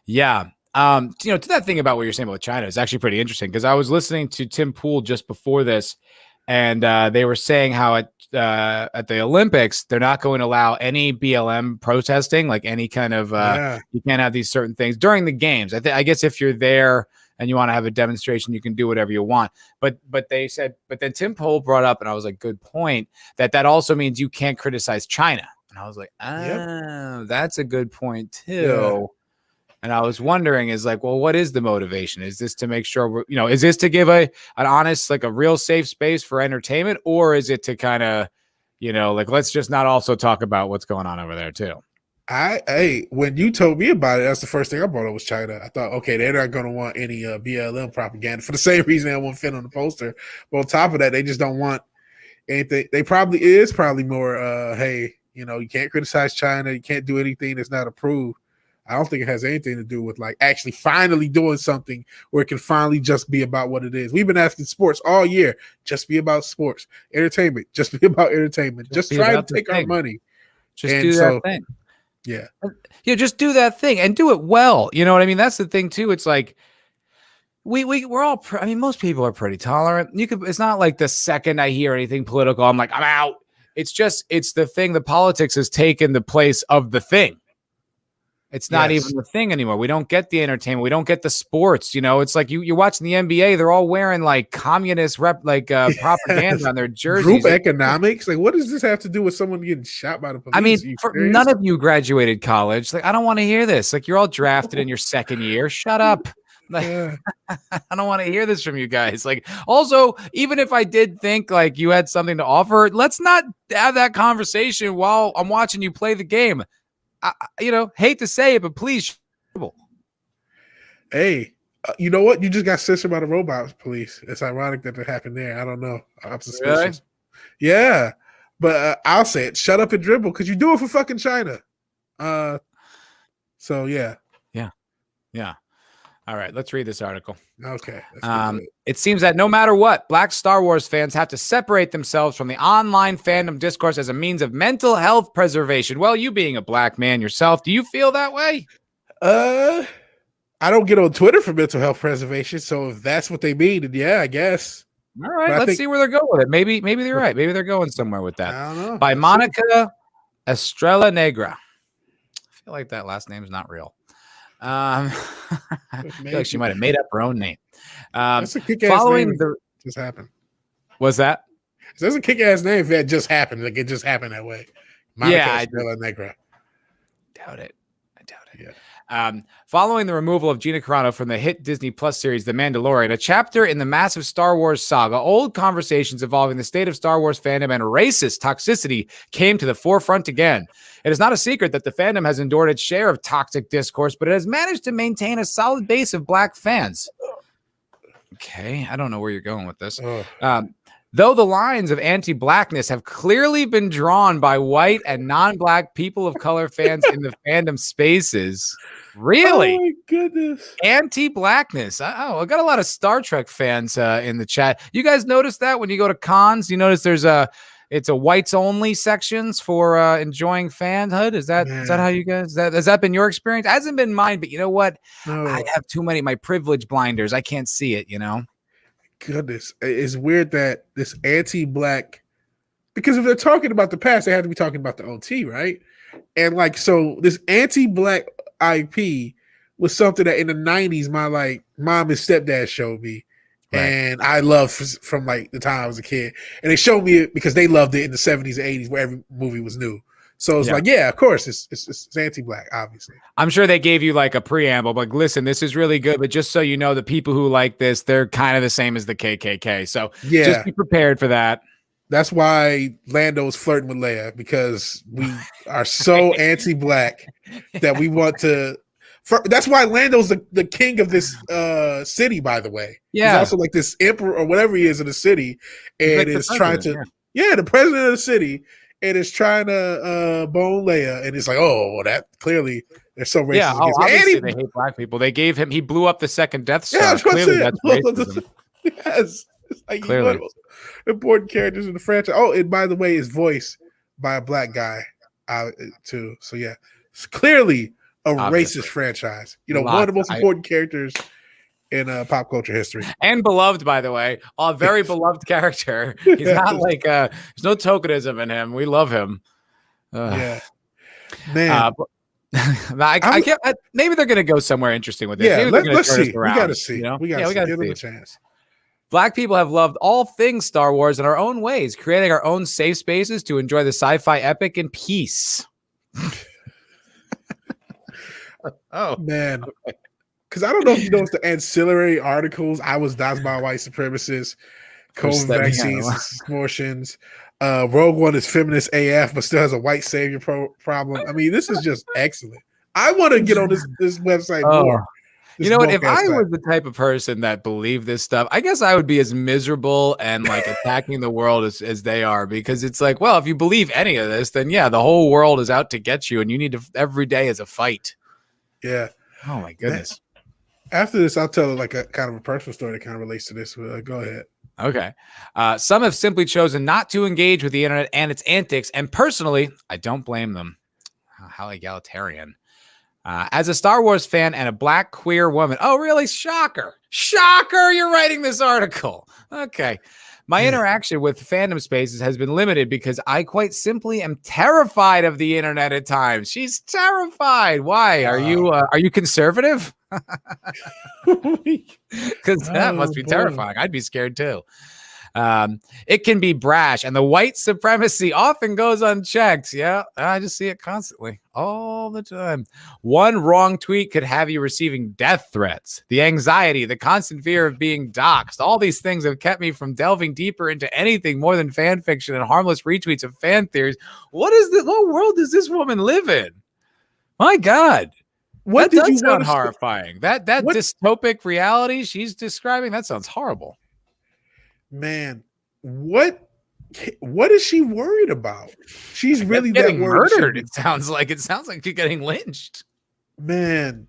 Yeah. To that thing about what you're saying about China is actually pretty interesting, because I was listening to Tim Pool just before this, and they were saying how at the Olympics, they're not going to allow any BLM protesting, like any kind of, you can't have these certain things during the games. I guess if you're there and you want to have a demonstration, you can do whatever you want. But they said, but then Tim Pool brought up, and I was like, good point, that also means you can't criticize China. And I was like, that's a good point too. Yeah. And I was wondering, is like, well, what is the motivation? Is this to make sure is this to give an honest, like a real safe space for entertainment, or is it to kind of, let's just not also talk about what's going on over there too? When you told me about it, that's the first thing I brought up was China. I thought, okay, they're not going to want any BLM propaganda for the same reason they won't fit on the poster. But on top of that, they just don't want anything. They probably more, hey, you can't criticize China. You can't do anything that's not approved. I don't think it has anything to do with like actually finally doing something where it can finally just be about what it is. We've been asking sports all year, just be about sports, entertainment, just be about entertainment, just try to take our money. Just do that thing. Yeah. Just do that thing and do it well. You know what I mean? That's the thing too. It's like, we're all, most people are pretty tolerant. It's not like the second I hear anything political, I'm like, I'm out. It's the thing. The politics has taken the place of the thing. It's not even the thing anymore. We don't get the entertainment. We don't get the sports. It's like you're watching the NBA. They're all wearing like communist propaganda on their jerseys. Group economics. Like, what does this have to do with someone getting shot by the police? None of you graduated college. Like, I don't want to hear this. Like, you're all drafted in your second year. Shut up. Like, I don't want to hear this from you guys. Like, also, even if I did think like you had something to offer, let's not have that conversation while I'm watching you play the game. Hate to say it, but please. Hey, you know what? You just got censored by the robot police. It's ironic that it happened there. I don't know. I'm suspicious. Really? Yeah, but I'll say it. Shut up and dribble, because you do it for fucking China. So yeah. All right, let's read this article. Okay. It seems that no matter what, Black Star Wars fans have to separate themselves from the online fandom discourse as a means of mental health preservation. Well, you being a black man yourself, do you feel that way? I don't get on Twitter for mental health preservation, so if that's what they mean, then yeah, I guess. All right, let's see where they're going with it. Maybe they're right. Maybe they're going somewhere with that. I don't know. By Monica Estrella Negra. I feel like that last name's not real. I feel like she might have made up her own name. That's a kick-ass name. Just happened. What's that? That's a kick-ass name if that just happened. Like it just happened that way. Monica Estrella Negra. Doubt it. I doubt it. Yeah. Following the removal of Gina Carano from the hit Disney Plus series The Mandalorian, a chapter in the massive Star Wars saga, old conversations involving the state of Star Wars fandom and racist toxicity came to the forefront again. It is not a secret that the fandom has endured its share of toxic discourse, but it has managed to maintain a solid base of black fans. Okay, I don't know where you're going with this. Though the lines of anti-blackness have clearly been drawn by white and non-black people of color fans in the fandom spaces. Really? Oh my goodness. Anti-blackness. Oh, I got a lot of Star Trek fans in the chat. You guys notice that when you go to cons, you notice there's it's a whites only sections for enjoying fanhood. Is that how you guys, has that been your experience? It hasn't been mine, but you know what? No. I have too many, my privilege blinders. I can't see it, Goodness. It's weird that this anti-black, because if they're talking about the past, they have to be talking about the OT, right? And like, so this anti-black IP was something that in the 90s, my like mom and stepdad showed me. Right. And I loved from like the time I was a kid. And they showed me it because they loved it in the 70s and 80s where every movie was new. So it's like, yeah, of course, it's anti-black, obviously. I'm sure they gave you like a preamble, but listen, this is really good. But just so you know, the people who like this, they're kind of the same as the KKK. So just be prepared for that. That's why Lando's flirting with Leia, because we are so anti-black that we want to. That's why Lando's the king of this city, by the way. Yeah. He's also like this emperor or whatever he is in the city, and is trying to, the president of the city, and is trying to bone Leia, and it's like, oh, that clearly they're so racist. Yeah, obviously they hate black people. They gave him, he blew up the second Death Star. Yeah, clearly that's racism. Yes, it's like clearly. Important characters in the franchise. Oh, and by the way, it's voiced by a black guy too. So yeah, it's clearly a racist franchise. You know, one of the most important characters in pop culture history, and beloved, by the way, a very beloved character. He's not like there's no tokenism in him. We love him. Yeah, man. I can't. Maybe they're going to go somewhere interesting with this. Yeah, let's see. Around, we got to see. You know? We got to give them see. a chance. Black people have loved all things Star Wars in our own ways, creating our own safe spaces to enjoy the sci-fi epic in peace. Oh man, because I don't know if you noticed the ancillary articles. I was doxed by white supremacists, COVID vaccines, abortions. Rogue One is feminist AF, but still has a white savior problem. I mean, this is just excellent. I want to get on this website more. You know what? If I was the type of person that believed this stuff, I guess I would be as miserable and like attacking the world as they are, because it's like, well, if you believe any of this, then yeah, the whole world is out to get you, and you need to every day is a fight. Yeah. Oh my goodness. After this, I'll tell like a kind of a personal story that kind of relates to this. Go ahead. Okay. Some have simply chosen not to engage with the internet and its antics, and personally, I don't blame them. How egalitarian. As a Star Wars fan and a black queer woman. Oh, really? Shocker. Shocker. You're writing this article. Okay. My interaction with fandom spaces has been limited because I quite simply am terrified of the internet at times. She's terrified. Why? Are you conservative? Because that must be terrifying. I'd be scared too. It can be brash, and the white supremacy often goes unchecked. Yeah, I just see it constantly, all the time. One wrong tweet could have you receiving death threats. The anxiety, the constant fear of being doxxed, all these things have kept me from delving deeper into anything more than fan fiction and harmless retweets of fan theories. What world does this woman live in? My God. What that does sound horrifying. That dystopic reality she's describing, that sounds horrible. Man, what is she worried about? She's really getting murdered. It sounds like she's getting lynched. Man,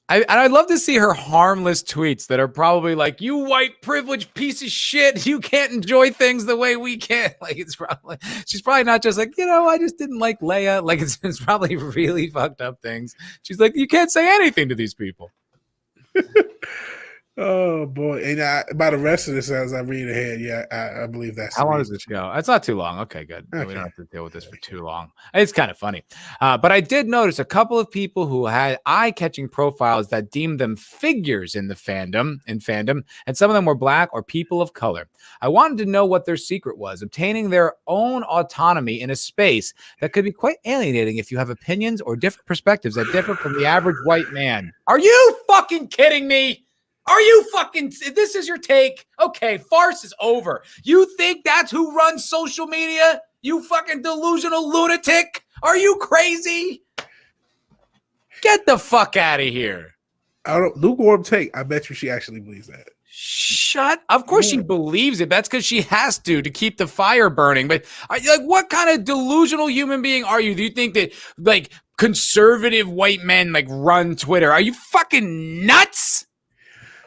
I'd love to see her harmless tweets that are probably like, "You white privileged piece of shit, you can't enjoy things the way we can." Like she's probably not just like, I just didn't like Leia. Like it's probably really fucked up things. She's like, you can't say anything to these people. Oh boy! And by the rest of this, as I read ahead, I believe that's how long does this go? It's not too long. Okay, good. Okay. We don't have to deal with this for too long. It's kind of funny, but I did notice a couple of people who had eye-catching profiles that deemed them figures in the fandom, and some of them were black or people of color. I wanted to know what their secret was, obtaining their own autonomy in a space that could be quite alienating if you have opinions or different perspectives that differ from the average white man. Are you fucking kidding me? Are you fucking, this is your take? Okay, farce is over. You think that's who runs social media? You fucking delusional lunatic? Are you crazy? Get the fuck out of here. Lukewarm take. I bet you she actually believes that. Of course she believes it. That's because she has to keep the fire burning. But what kind of delusional human being are you? Do you think that like conservative white men like run Twitter? Are you fucking nuts?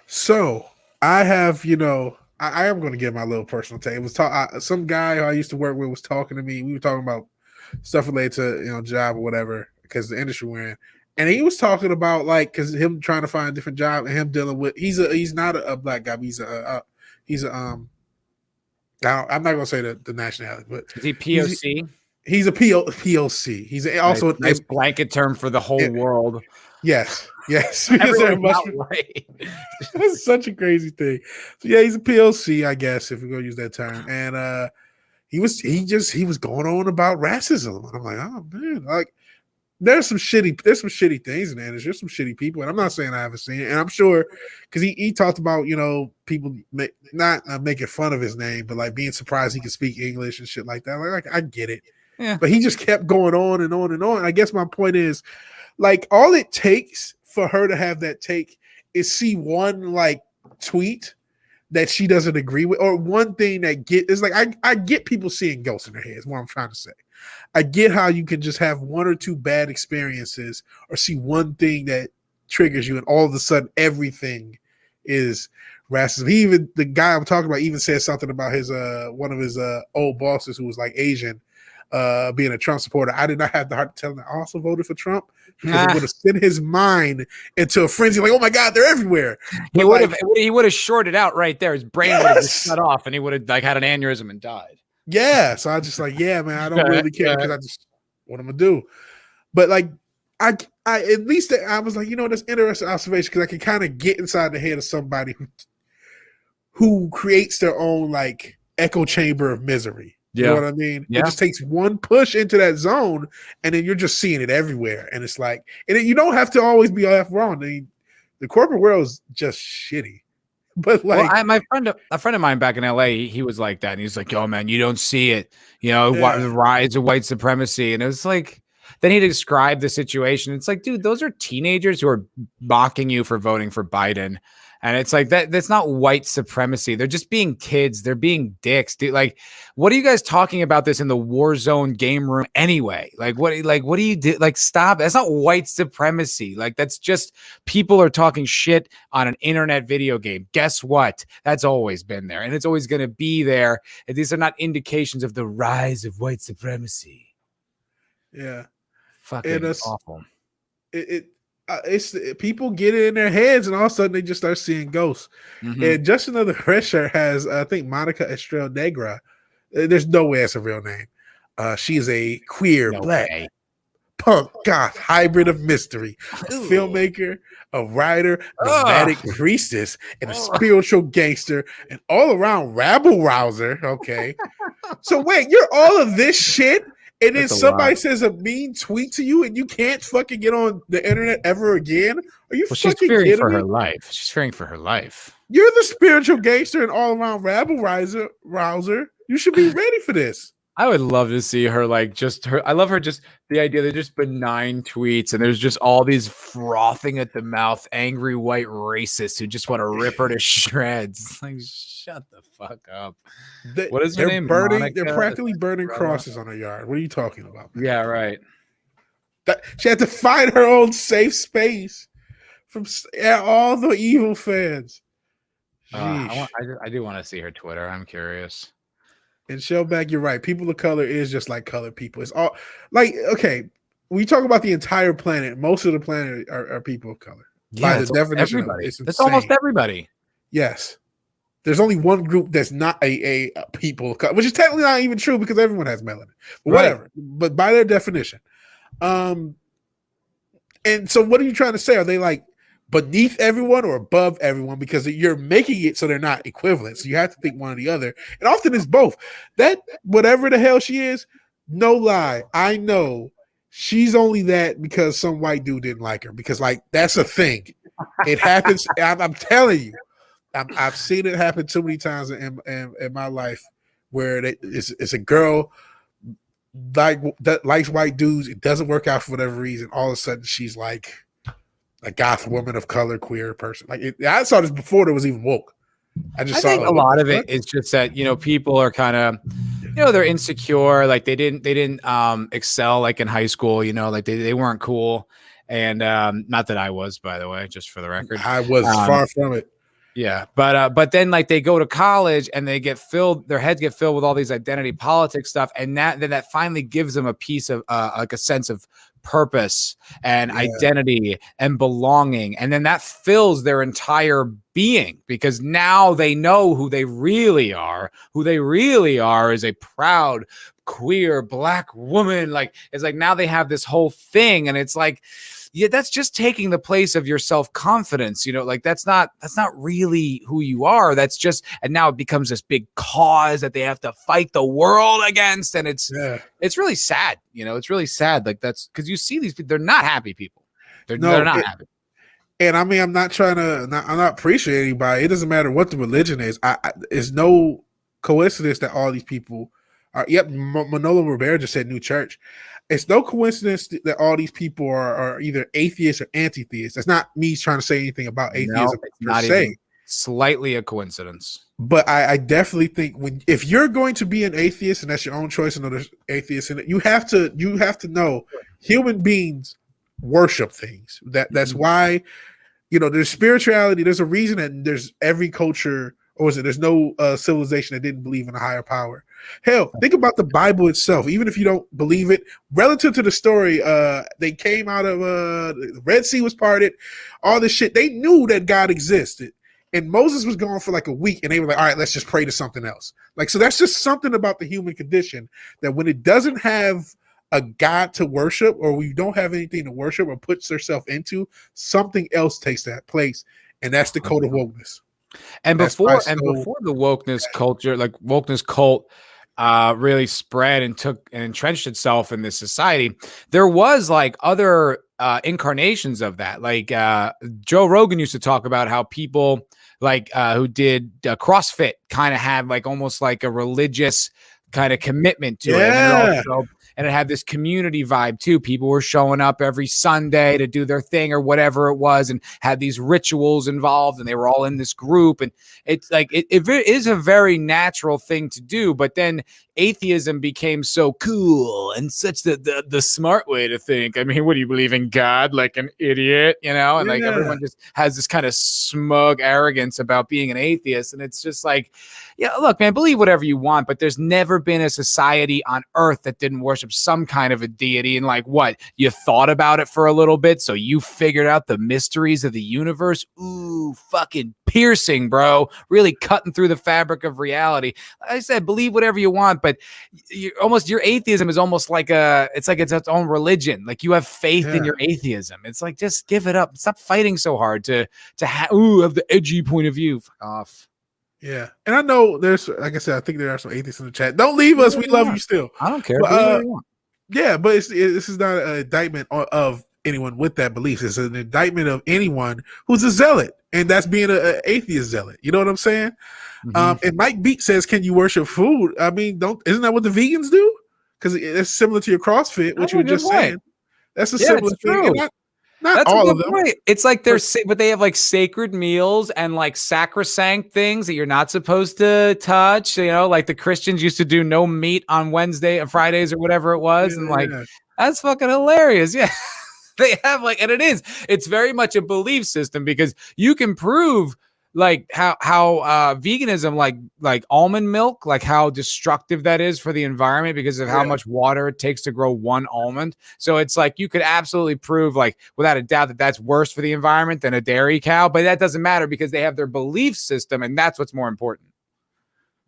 So I have, I am going to give my little personal take. It was some guy who I used to work with was talking to me. We were talking about stuff related to, job or whatever, because the industry we're in. And he was talking about because him trying to find a different job and him dealing with, he's not a black guy. But I'm not going to say the nationality, but is he POC? He's a POC. He's also a nice blanket term for the whole world. Yes. That's such a crazy thing. So yeah, he's a POC, I guess, if we're gonna use that term. And he was going on about racism, and I'm like, oh man, like there's some shitty things in there. There's some shitty people, and I'm not saying I haven't seen it, and I'm sure because he talked about people not making fun of his name, but like being surprised he could speak English and shit like that. Like I get it, Yeah. But he just kept going on and on and on. I guess my point is, like, all it takes for her to have that take is see one like tweet that she doesn't agree with, or one thing that is like I get people seeing ghosts in their heads. What I'm trying to say. I get how you can just have one or two bad experiences or see one thing that triggers you, and all of a sudden everything is racism. The guy I'm talking about even said something about his one of his old bosses who was like Asian, being a Trump supporter. I did not have the heart to tell him I also voted for Trump, because it would have sent his mind into a frenzy, like, oh my God, they're everywhere. He would have shorted out right there. His brain would have just shut off, and he would have like had an aneurysm and died. Yeah, so I just like, yeah, man, I don't really care because I just what I'm gonna do. But like, I at least I was like, that's interesting observation, because I can kind of get inside the head of somebody who creates their own like echo chamber of misery. You know what I mean? Yeah. It just takes one push into that zone, and then you're just seeing it everywhere. And it's like, and you don't have to always be all wrong. The corporate world is just shitty. But like, a friend of mine back in LA, he was like that, and he's like, "Yo, man, you don't see it, the rise of white supremacy." And it was like, then he described the situation. It's like, dude, those are teenagers who are mocking you for voting for Biden. And it's like that's not white supremacy. They're just being kids. They're being dicks, dude. Like, what are you guys talking about this in the war zone game room anyway? What do you do? Like, stop. That's not white supremacy. Like, that's just people are talking shit on an internet video game. Guess what? That's always been there, and it's always going to be there. And these are not indications of the rise of white supremacy. Yeah, fucking awful. It's people get it in their heads, and all of a sudden they just start seeing ghosts. Mm-hmm. And just another red shirt has, I think, Monica Estrella Negra. There's no way that's a real name. She is a queer black punk goth hybrid of mystery, a filmmaker, a writer, nomadic priestess, and a spiritual gangster, and all around rabble rouser. Okay, so wait, you're all of this shit. And then somebody says a mean tweet to you, and you can't fucking get on the internet ever again. Are you fucking kidding me? She's fearing for her life. She's fearing for her life. You're the spiritual gangster and all around rabble rouser. You should be ready for this. I would love to see her I love her just the idea they're just benign tweets, and there's just all these frothing at the mouth, angry white racists who just want to rip her to shreds. Like, shut the fuck up. What is her name? They're practically burning crosses on her yard. What are you talking about, man? Yeah, right. She had to find her own safe space from all the evil fans. I do want to see her Twitter. I'm curious. And Shellback, you're right. People of color is just like colored people. It's all like, okay, we talk about the entire planet. Most of the planet are people of color. Yeah, by the definition, everybody. It's almost everybody. Yes. There's only one group that's not a people of color, which is technically not even true because everyone has melanin. But whatever. But by their definition. And so what are you trying to say? Are they like beneath everyone or above everyone? Because you're making it so they're not equivalent. So you have to think one or the other. And often it's both. That whatever the hell she is, no lie, I know she's only that because some white dude didn't like her. Because like that's a thing. It happens. I'm telling you, I've seen it happen too many times in my life where it's a girl that likes white dudes. It doesn't work out for whatever reason. All of a sudden she's like a goth woman of color, queer person. I saw this before there was even woke. I think a lot of it is just that, people are kind of, they're insecure. Like they didn't excel like in high school, like they weren't cool. And not that I was, by the way, just for the record. I was far from it. Yeah. But then like they go to college and they their heads get filled with all these identity politics stuff. And that finally gives them a piece of like a sense of purpose and identity and belonging. And then that fills their entire being because now they know who they really are. Who they really are is a proud, queer, black woman. Like, it's like now they have this whole thing. And it's like, yeah, that's just taking the place of your self-confidence, like that's not really who you are. That's just, and now it becomes this big cause that they have to fight the world against. And it's really sad. It's really sad. Like that's because you see these people, they're not happy people. They're not happy. And I mean, I'm not appreciating anybody. It doesn't matter what the religion is. It's no coincidence that all these people are. Yep, Manolo Rivera just said new church. It's no coincidence that all these people are either atheists or anti-theists. That's not me trying to say anything about atheism per se. Even slightly a coincidence. But I definitely think if you're going to be an atheist, and that's your own choice, and there's atheists in it, you have to know human beings worship things. That's why, there's spirituality. There's a reason that there's every culture, or is it there's no civilization that didn't believe in a higher power. Hell, think about the Bible itself. Even if you don't believe it, relative to the story, they came out of the Red Sea was parted, all this shit. They knew that God existed. And Moses was gone for like a week, and they were like, all right, let's just pray to something else. Like, so that's just something about the human condition, that when it doesn't have a God to worship, or we don't have anything to worship or puts yourself into, something else takes that place. And that's the cult of wokeness. And before the wokeness culture, like wokeness cult, really spread and entrenched itself in this society, there was like other incarnations of that. Like Joe Rogan used to talk about how people like who did CrossFit kind of had like almost like a religious kind of commitment to it. And it had this community vibe too. People were showing up every Sunday to do their thing or whatever it was, and had these rituals involved, and they were all in this group. And it's like, it is a very natural thing to do. But then atheism became so cool and such the smart way to think. I mean, what do you believe in God? Like an idiot, and like everyone just has this kind of smug arrogance about being an atheist. And it's just like, yeah, look, man, believe whatever you want, but there's never been a society on earth that didn't worship some kind of a deity. And like, what, you thought about it for a little bit, so you figured out the mysteries of the universe? Ooh, fucking piercing, bro. Really cutting through the fabric of reality. Like I said, believe whatever you want, but your atheism is almost like it's its own religion. Like you have faith in your atheism. It's like, just give it up. Stop fighting so hard to have the edgy point of view. Fuck off. Yeah, and I know there's, like I said, I think there are some atheists in the chat. Don't leave us. We love you still. I don't care. But, yeah, but this is not an indictment of anyone with that belief. It's an indictment of anyone who's a zealot, and that's being an atheist zealot. You know what I'm saying? Mm-hmm. And Mike Beat says, "Can you worship food?" I mean, isn't that what the vegans do? Because it's similar to your CrossFit, which you were just saying. That's a similar thing. Not That's all of them. Point. It's like but they have like sacred meals and like sacrosanct things that you're not supposed to touch. Like the Christians used to do no meat on Wednesday and Fridays or whatever it was. And like, that's fucking hilarious. Yeah. They have and it's very much a belief system, because you can prove like how veganism, like almond milk, like how destructive that is for the environment because of how much water it takes to grow one almond. So it's like you could absolutely prove, like without a doubt, that that's worse for the environment than a dairy cow. But that doesn't matter because they have their belief system, and that's what's more important.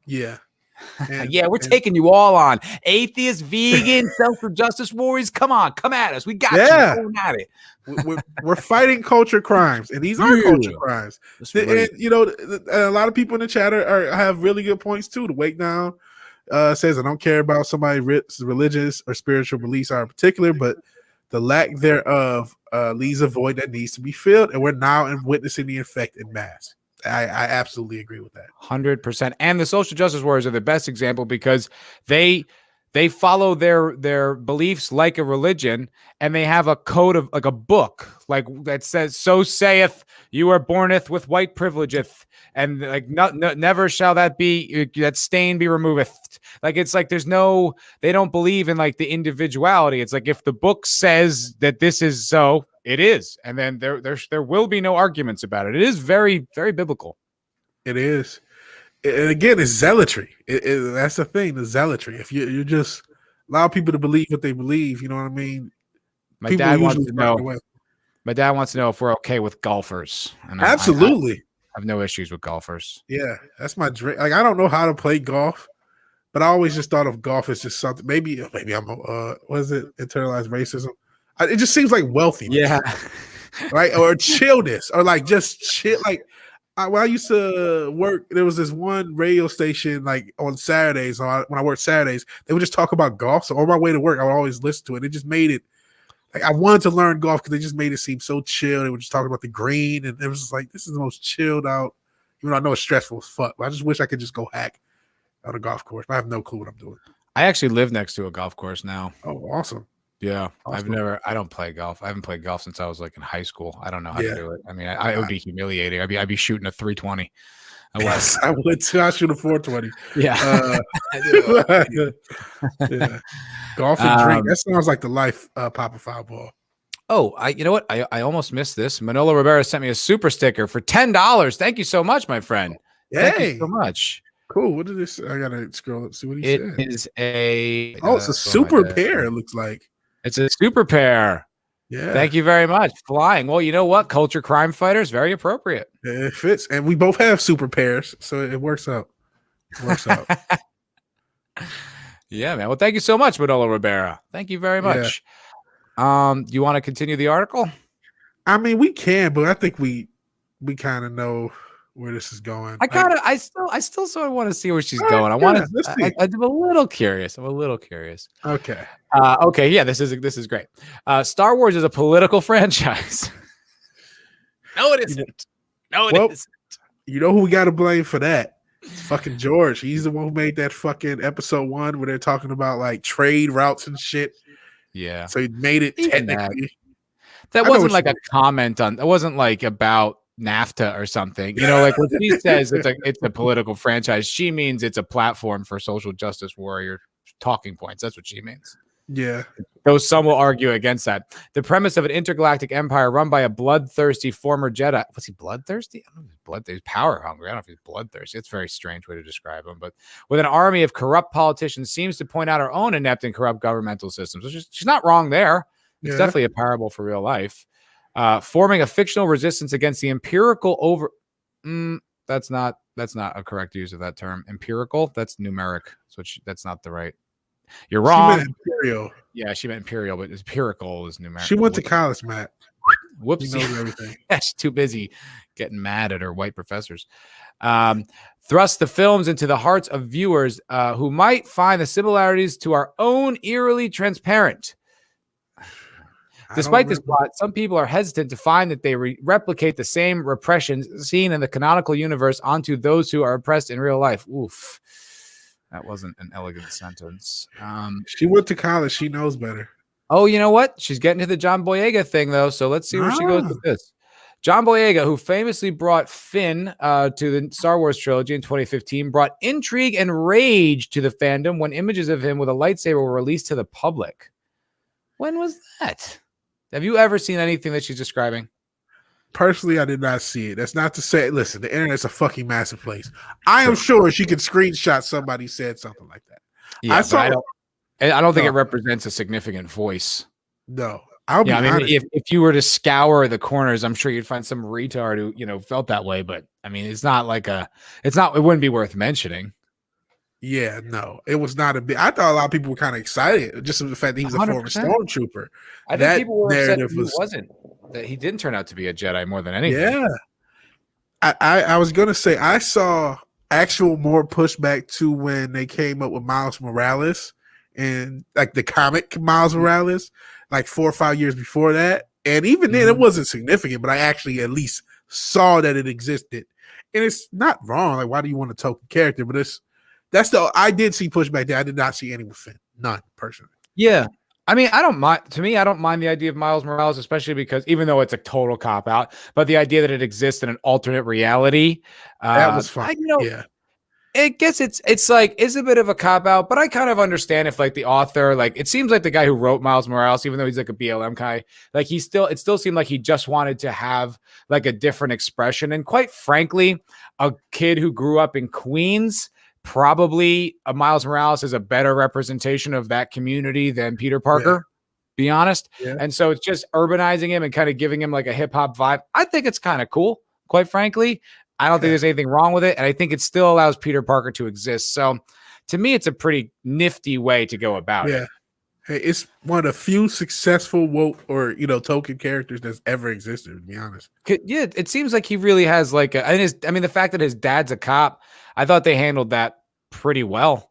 Yeah. We're taking you all on. Atheists, vegan, social justice warriors. Come on, come at us. We got you. Going at it. We're fighting culture crimes, and these are culture crimes. And a lot of people in the chat have really good points too. The Wake Down says, "I don't care about somebody's religious or spiritual beliefs are in particular, but the lack thereof leaves a void that needs to be filled, and we're now witnessing the effect in mass." I absolutely agree with that. 100%. And the social justice warriors are the best example, because they follow their beliefs like a religion, and they have a code of like a book like that says, "So saith, you are borneth with white privilegeth, and like never shall that stain be removeth." Like it's like they don't believe in like the individuality. It's like if the book says that this is so, it is, and then there will be no arguments about it. It is very, very biblical. It is, and again, it's zealotry. That's the thing, the zealotry. If you just allow people to believe what they believe, you know what I mean. My dad wants to know if we're okay with golfers. And absolutely, I have no issues with golfers. Yeah, that's my dream. Like I don't know how to play golf, but I always just thought of golf as just something. Maybe I'm internalized racism. It just seems like wealthiness. Yeah. Right? Or chillness, or like just chill. Like when I used to work, there was this one radio station like on Saturdays. When I worked Saturdays, they would just talk about golf. So on my way to work, I would always listen to it. It just made it like I wanted to learn golf because they just made it seem so chill. They were just talking about the green, and it was just like this is the most chilled out. Even though I know it's stressful as fuck, but I just wish I could just go hack on a golf course. But I have no clue what I'm doing. I actually live next to a golf course now. Oh, awesome. Yeah, Awesome. I don't play golf. I haven't played golf since I was like in high school. I don't know how to do it. I mean, it would be humiliating. I'd be shooting a 320. Yes, I would too. I shoot a 420. Yeah. Yeah. Golf and drink. That sounds like the life, Papa Foulball. Oh, you know what? I almost missed this. Manolo Rivera sent me a super sticker for $10. Thank you so much, my friend. Thank you so much. Cool. What did this? I gotta scroll up, see what he said. It is a it's a super pair, it looks like. It's a super pair. Yeah. Thank you very much. Flying. Well, you know what? Culture crime fighters, very appropriate. It fits. And we both have super pairs, so it works out. It works out. Yeah, man. Well, thank you so much, Manolo Rivera. Thank you very much. Yeah. Do you want to continue the article? I mean, we can, but I think we kind of know where this is going. I still sort of want to see where she's going. I'm a little curious. Okay. Okay. Yeah, this is great. Star Wars is a political franchise. No, it isn't. No, it isn't. You know who we got to blame for that? It's fucking George. He's the one who made that fucking episode 1 where they're talking about like trade routes and shit. Yeah. So he made it technically. That wasn't like a comment on. It wasn't like about NAFTA or something, you know, like when she says it's a political franchise, she means it's a platform for social justice warrior talking points. That's what she means. Yeah. Though some will argue against that. The premise of an intergalactic empire run by a bloodthirsty former Jedi. Was he bloodthirsty? I don't know if he's bloodthirsty. He's power hungry. I don't know if he's bloodthirsty. It's a very strange way to describe him. But with an army of corrupt politicians, seems to point out our own inept and corrupt governmental systems. So she's not wrong there. It's definitely a parable for real life. Forming a fictional resistance against the empirical over. That's not a correct use of that term. Empirical. That's numeric. So that's not the right. You're wrong. She meant imperial. Yeah, she meant imperial, but empirical is numeric. She went to college, Matt. Whoops. She knows everything. She's too busy getting mad at her white professors. Thrust the films into the hearts of viewers who might find the similarities to our own eerily transparent. Despite this plot, some people are hesitant to find that they replicate the same repressions seen in the canonical universe onto those who are oppressed in real life. Oof. That wasn't an elegant sentence. She went to college. She knows better. Oh, you know what? She's getting to the John Boyega thing, though. So let's see where she goes with this. John Boyega, who famously brought Finn to the Star Wars trilogy in 2015, brought intrigue and rage to the fandom when images of him with a lightsaber were released to the public. When was that? Have you ever seen anything that she's describing? Personally, I did not see it. That's not to say, listen, the internet's a fucking massive place. I am sure she could screenshot somebody said something like that. Yeah, I don't think it represents a significant voice. No. I mean, if you were to scour the corners, I'm sure you'd find some retard who, you know, felt that way. But I mean, it wouldn't be worth mentioning. Yeah, no, it was not a big. I thought a lot of people were kind of excited just for the fact that he was 100%. A former stormtrooper. I think people were upset that he didn't turn out to be a Jedi more than anything. Yeah, I was gonna say I saw actual more pushback to when they came up with Miles Morales and like the comic Miles Morales, like 4 or 5 years before that, and even then it wasn't significant, but I actually at least saw that it existed, and it's not wrong. Like, why do you want a token character? But I did see pushback there. I did not see any with Finn. None, personally. Yeah. I mean, I don't mind the idea of Miles Morales, especially because even though it's a total cop out, but the idea that it exists in an alternate reality. That was fun. Yeah. I guess it's a bit of a cop out, but I kind of understand if like the author, like it seems like the guy who wrote Miles Morales, even though he's like a BLM guy, like it still seemed like he just wanted to have like a different expression. And quite frankly, a kid who grew up in Queens, probably Miles Morales is a better representation of that community than Peter Parker, be honest. Yeah. And so it's just urbanizing him and kind of giving him like a hip hop vibe. I think it's kind of cool, quite frankly. I don't think there's anything wrong with it. And I think it still allows Peter Parker to exist. So to me, it's a pretty nifty way to go about it. Hey, it's one of the few successful woke or token characters that's ever existed. To be honest, Yeah, it seems like he really has like the fact that his dad's a cop, I thought they handled that pretty well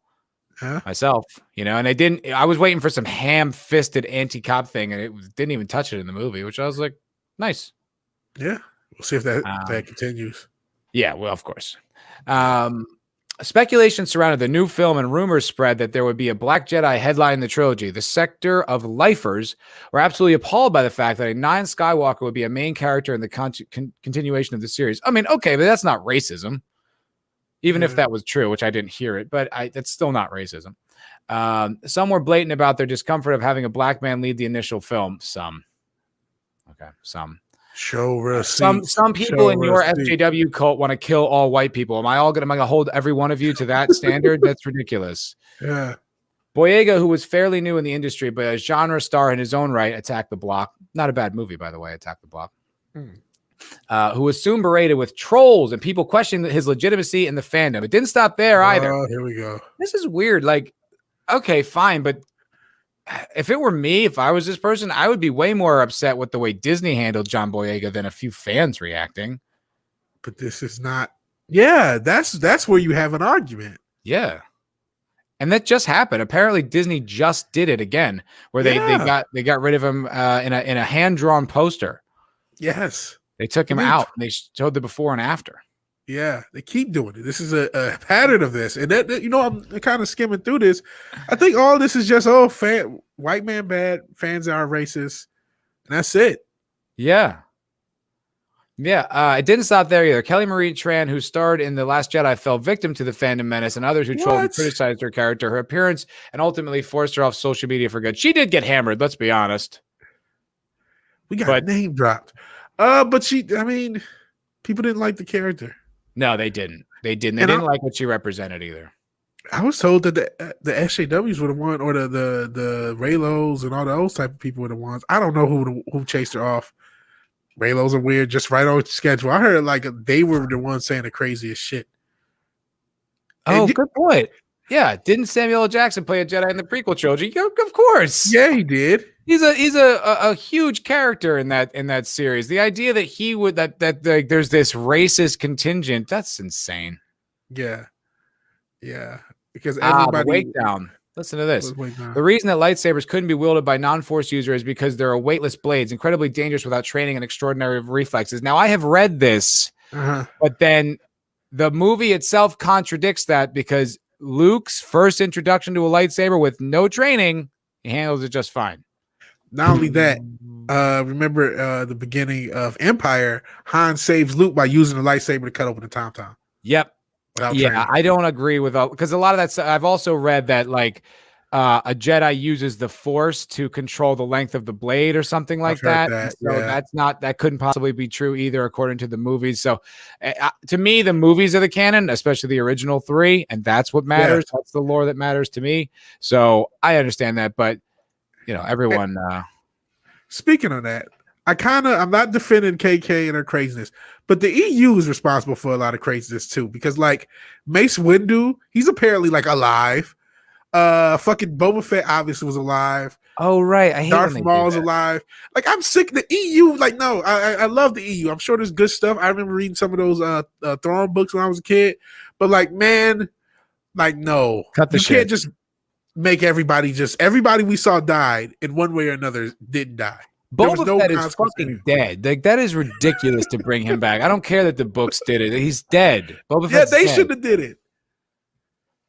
myself, and they didn't. I was waiting for some ham-fisted anti-cop thing, and it didn't even touch it in the movie, which I was like, nice. Yeah, we'll see if that continues. Yeah, well, of course. Speculation surrounded the new film and rumors spread that there would be a Black Jedi headline in the trilogy. The sector of lifers were absolutely appalled by the fact that a non-Skywalker would be a main character in the continuation of the series. I mean, okay, but that's not racism. Even if that was true, which I didn't hear it, but that's still not racism. Some were blatant about their discomfort of having a black man lead the initial film. Some. Show receipts. Some people in your SJW cult want to kill all white people. Am I gonna hold every one of you to that standard? That's ridiculous. Yeah. Boyega, who was fairly new in the industry, but a genre star in his own right, Attack the Block. Not a bad movie, by the way, Attack the Block. Who was soon berated with trolls and people questioning his legitimacy in the fandom. It didn't stop there either. Oh, here we go. This is weird. Like, okay, fine, but if it were me, if I was this person, I would be way more upset with the way Disney handled John Boyega than a few fans reacting. But this is not. Yeah, that's where you have an argument. Yeah, and that just happened. Apparently, Disney just did it again, where they got rid of him in a hand drawn poster. Yes, they took him out. And they showed the before and after. Yeah, they keep doing it. This is a pattern of this, and that I'm kind of skimming through this. I think all this is just white man bad, fans are racist, and that's it. Yeah. It didn't stop there either. Kelly Marie Tran, who starred in The Last Jedi, fell victim to the fandom menace, and others who trolled and criticized her character, her appearance, and ultimately forced her off social media for good. She did get hammered. Let's be honest. We got name dropped, but people didn't like the character. No, they didn't. They didn't like what she represented either. I was told that the SJWs were the one, or the Raylos and all those type of people were the ones. I don't know who chased her off. Raylos are weird, just right on schedule. I heard like they were the ones saying the craziest shit. Oh, good point. Yeah, didn't Samuel L. Jackson play a Jedi in the prequel trilogy? Of course. Yeah, he did. He's a huge character in that series. The idea that he would that there's this racist contingent, that's insane. Yeah. Because everybody weight down. Listen to this. The reason that lightsabers couldn't be wielded by non-force users is because they're weightless blades, incredibly dangerous without training and extraordinary reflexes. Now, I have read this, but then the movie itself contradicts that, because Luke's first introduction to a lightsaber with no training, he handles it just fine. Not only that, remember the beginning of Empire, Han saves Luke by using the lightsaber to cut open the tom-tom. Yep. Yeah, I don't agree with all, because a lot of that stuff, I've also read that like a Jedi uses the Force to control the length of the blade or something like that. That couldn't possibly be true either, according to the movies. So to me, the movies are the canon, especially the original 3, and that's what matters. That's the lore that matters to me. So I understand that, but everyone. Speaking of that, I'm not defending KK and her craziness, but the EU is responsible for a lot of craziness too, because like Mace Windu, he's apparently like alive. Fucking Boba Fett obviously was alive. Oh right, I hate Darth Maul's alive. Like, I'm sick of the EU. Like, no, I love the EU. I'm sure there's good stuff. I remember reading some of those Throne books when I was a kid, but like, man, like, no, you can't just make everybody we saw died in one way or another didn't die. Boba Fett is fucking dead. Like, that is ridiculous to bring him back. I don't care that the books did it. He's dead. Boba Fett's they dead. should have did it.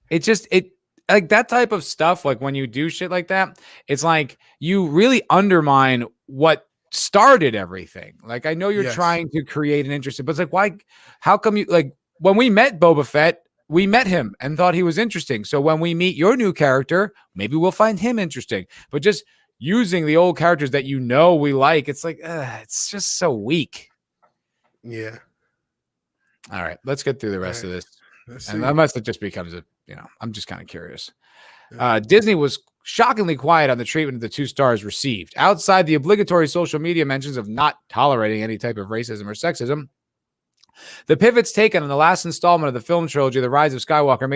It like that type of stuff. Like, when you do shit like that, it's like you really undermine what started everything. Like, I know you're trying to create an interest, but it's like, why? How come you, like, when we met Boba Fett, we met him and thought he was interesting. So when we meet your new character, maybe we'll find him interesting. But just using the old characters that we like, it's like, it's just so weak. Yeah. All right, let's get through the rest of this. And unless it just becomes I'm just kind of curious. Disney was shockingly quiet on the treatment of the 2 stars received. Outside the obligatory social media mentions of not tolerating any type of racism or sexism, The pivots taken in the last installment of the film trilogy, The Rise of Skywalker,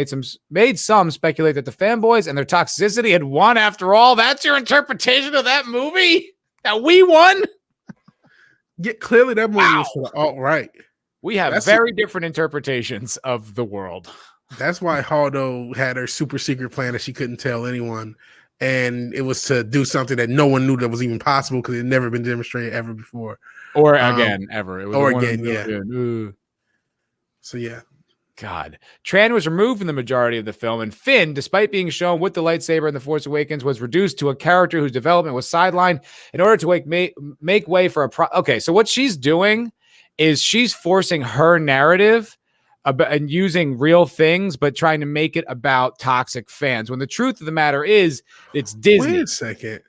made some speculate that the fanboys and their toxicity had won after all. That's your interpretation of that movie? That we won? Yeah, clearly that movie was for the alt-right. We have very different interpretations of the world. That's why Haldo had her super secret plan that she couldn't tell anyone. And it was to do something that no one knew that was even possible because it had never been demonstrated ever before. Or again, ever. It was or again, yeah. So, yeah. God. Tran was removed from the majority of the film, and Finn, despite being shown with the lightsaber in The Force Awakens, was reduced to a character whose development was sidelined in order to make way for a... Okay, so what she's doing is she's forcing her narrative and using real things, but trying to make it about toxic fans. When the truth of the matter is, it's Disney. Wait a second.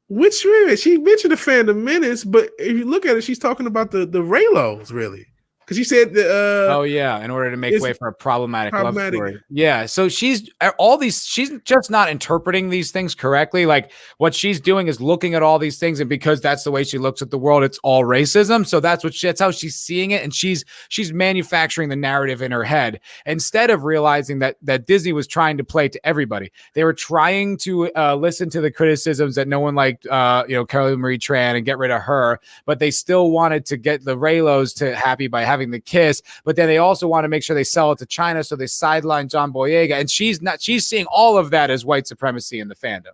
She mentioned the Phantom Menace, but if you look at it, she's talking about the Reylos, really. Because she said in order to make way for a problematic love story. Yeah. So she's just not interpreting these things correctly. Like what she's doing is looking at all these things, and because that's the way she looks at the world, it's all racism. So that's how she's seeing it, and she's manufacturing the narrative in her head instead of realizing that Disney was trying to play to everybody. They were trying to listen to the criticisms that no one liked, Carly Marie Tran, and get rid of her, but they still wanted to get the Reylos to happy by having the kiss, but then they also want to make sure they sell it to China, so they sideline John Boyega, and she's seeing all of that as white supremacy in the fandom.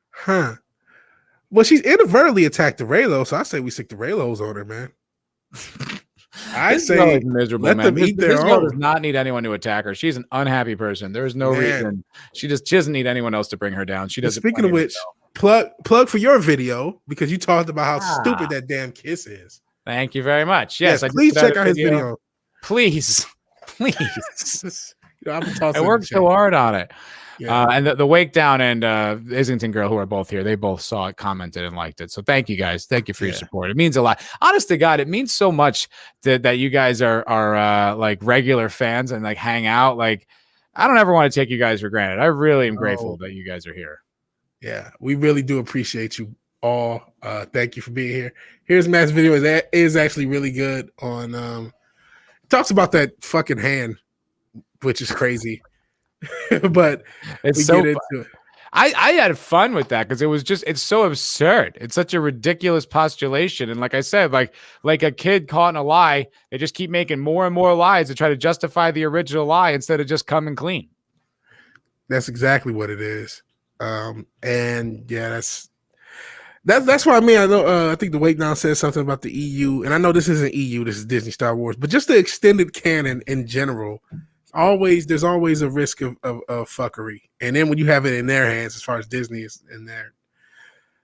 Huh. Well, she's inadvertently attacked the Reylos, so I say we stick the Reylos on her, man. I say miserable, let them eat their own. This girl does not need anyone to attack her. She's an unhappy person. There's no reason. She doesn't need anyone else to bring her down. She doesn't. Speaking of which, plug for your video, because you talked about how stupid that damn kiss is. Thank you very much. Yes, please check out his video. Please. I worked so hard on it. Yeah. And the Wake Down and Islington girl, who are both here, they both saw it, commented, and liked it. So thank you guys. Thank you for your support. It means a lot. Honest to God, it means so much that you guys are like regular fans and like hang out. Like, I don't ever want to take you guys for granted. I really am grateful that you guys are here. Yeah, we really do appreciate you all. Thank you for being here. Here's Matt's video. That is actually really good on talks about that fucking hand, which is crazy. But it's so get into it. I had fun with that because it's so absurd. It's such a ridiculous postulation. And like I said, like a kid caught in a lie, they just keep making more and more lies to try to justify the original lie instead of just coming clean. That's exactly what it is. And yeah, that's what I mean. I know. I think the Wake Down says something about the EU, and I know this isn't EU. This is Disney Star Wars, but just the extended canon in general. There's always a risk of fuckery, and then when you have it in their hands, as far as Disney is in there,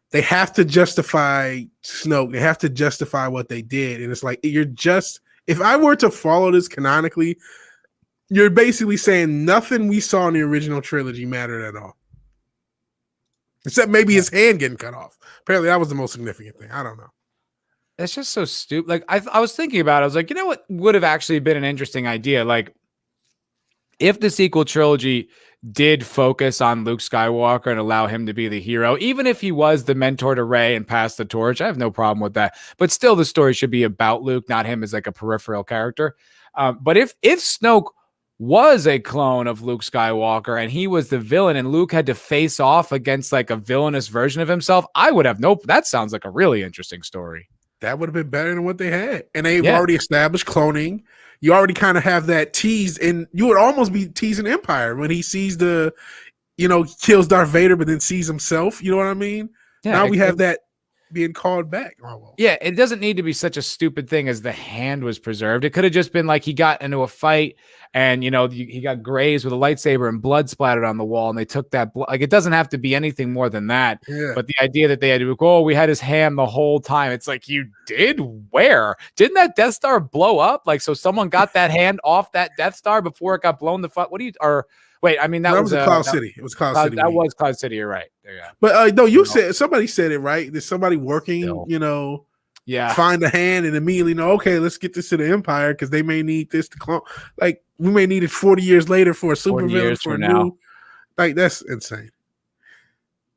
they have to justify Snoke. They have to justify what they did, and it's like if I were to follow this canonically, you're basically saying nothing we saw in the original trilogy mattered at all. Except maybe his hand getting cut off. Apparently, that was the most significant thing. I don't know. It's just so stupid. Like I was thinking about it. I was like, you know what would have actually been an interesting idea? Like, if the sequel trilogy did focus on Luke Skywalker and allow him to be the hero, even if he was the mentor to Rey and passed the torch, I have no problem with that. But still, the story should be about Luke, not him as like a peripheral character. But if Snoke was a clone of Luke Skywalker and he was the villain and Luke had to face off against like a villainous version of himself, I would have that sounds like a really interesting story. That would have been better than what they had. And they've already established cloning. You already kind of have that teased, and you would almost be teasing Empire when he sees kills Darth Vader, but then sees himself. You know what I mean? Yeah, now we have that being called back. Almost. Yeah, it doesn't need to be such a stupid thing as the hand was preserved. It could have just been like he got into a fight and, he got grazed with a lightsaber and blood splattered on the wall and they took that blood. Like, it doesn't have to be anything more than that. Yeah. But the idea that they had to go, we had his hand the whole time. It's like, you did? Where? Didn't that Death Star blow up? Like, so someone got that hand off that Death Star before it got blown the fuck? Wait, I mean, that was Cloud City. It was Cloud City. That was Cloud City. You're right. Yeah. But no, somebody said it right. There's somebody working, find a hand and immediately know, okay, let's get this to the Empire because they may need this to clone. Like, we may need it 40 years later for a super villain for a new. Like, that's insane.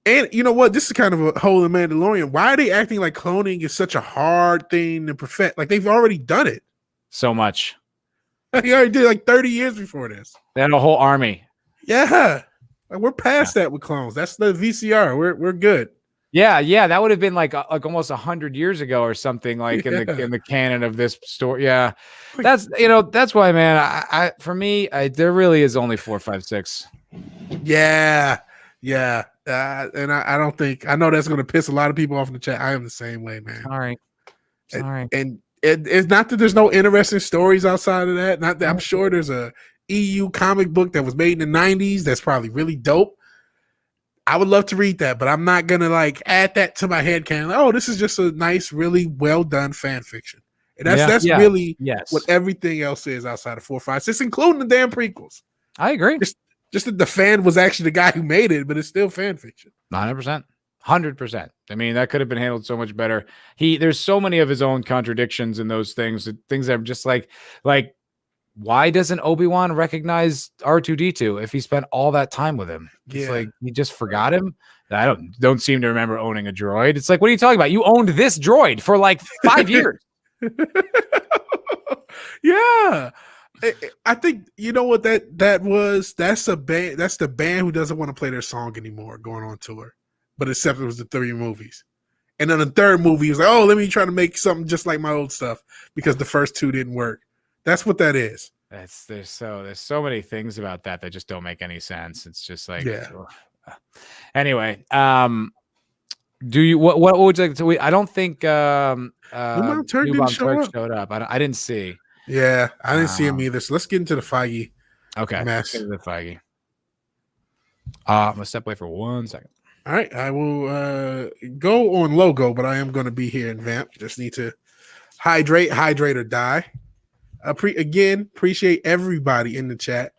And you know what? This is kind of a hole in Mandalorian. Why are they acting like cloning is such a hard thing to perfect? Like, they've already done it so much. He already did like 30 years before this. They had a whole army. Yeah. Like, we're past that with clones. That's the VCR. We're good. Yeah, that would have been like almost 100 years ago or something, like in the canon of this story. Yeah, that's why, man. I for me, there really is only 4, 5, 6. Yeah. And I don't think, I know that's going to piss a lot of people off in the chat. I am the same way, man. Sorry. And it's not that there's no interesting stories outside of that. Not that I'm sure there's a EU comic book that was made in the 90s that's probably really dope. I would love to read that, but I'm not gonna like add that to my head canon. Oh, this is just a nice, really well done fan fiction. And that's really what everything else is outside of 4, 5, 6, including the damn prequels. I agree. Just that the fan was actually the guy who made it, but it's still fan fiction. 100%. 100%. I mean, that could have been handled so much better. There's so many of his own contradictions in those things that I'm just like, why doesn't Obi-Wan recognize R2-D2 if he spent all that time with him? It's like he just forgot him. I don't seem to remember owning a droid. It's like, what are you talking about? You owned this droid for like 5 years. Yeah. I think, you know what that was? That's the band who doesn't want to play their song anymore going on tour. But except it was the 3 movies. And then the third movie was like, oh, let me try to make something just like my old stuff because the first 2 didn't work. That's what that is. There's so many things about that just don't make any sense. It's just like, anyway. Do you what would you like to? I don't think Newmont Turk showed up. I didn't see. Yeah, I didn't see him either. So let's get into the Feige. Okay, mess. Let's get into the Feige. I'm gonna step away for 1 second. All right, I will go on logo, but I am going to be here in Vamp. Just need to hydrate or die. Appreciate everybody in the chat.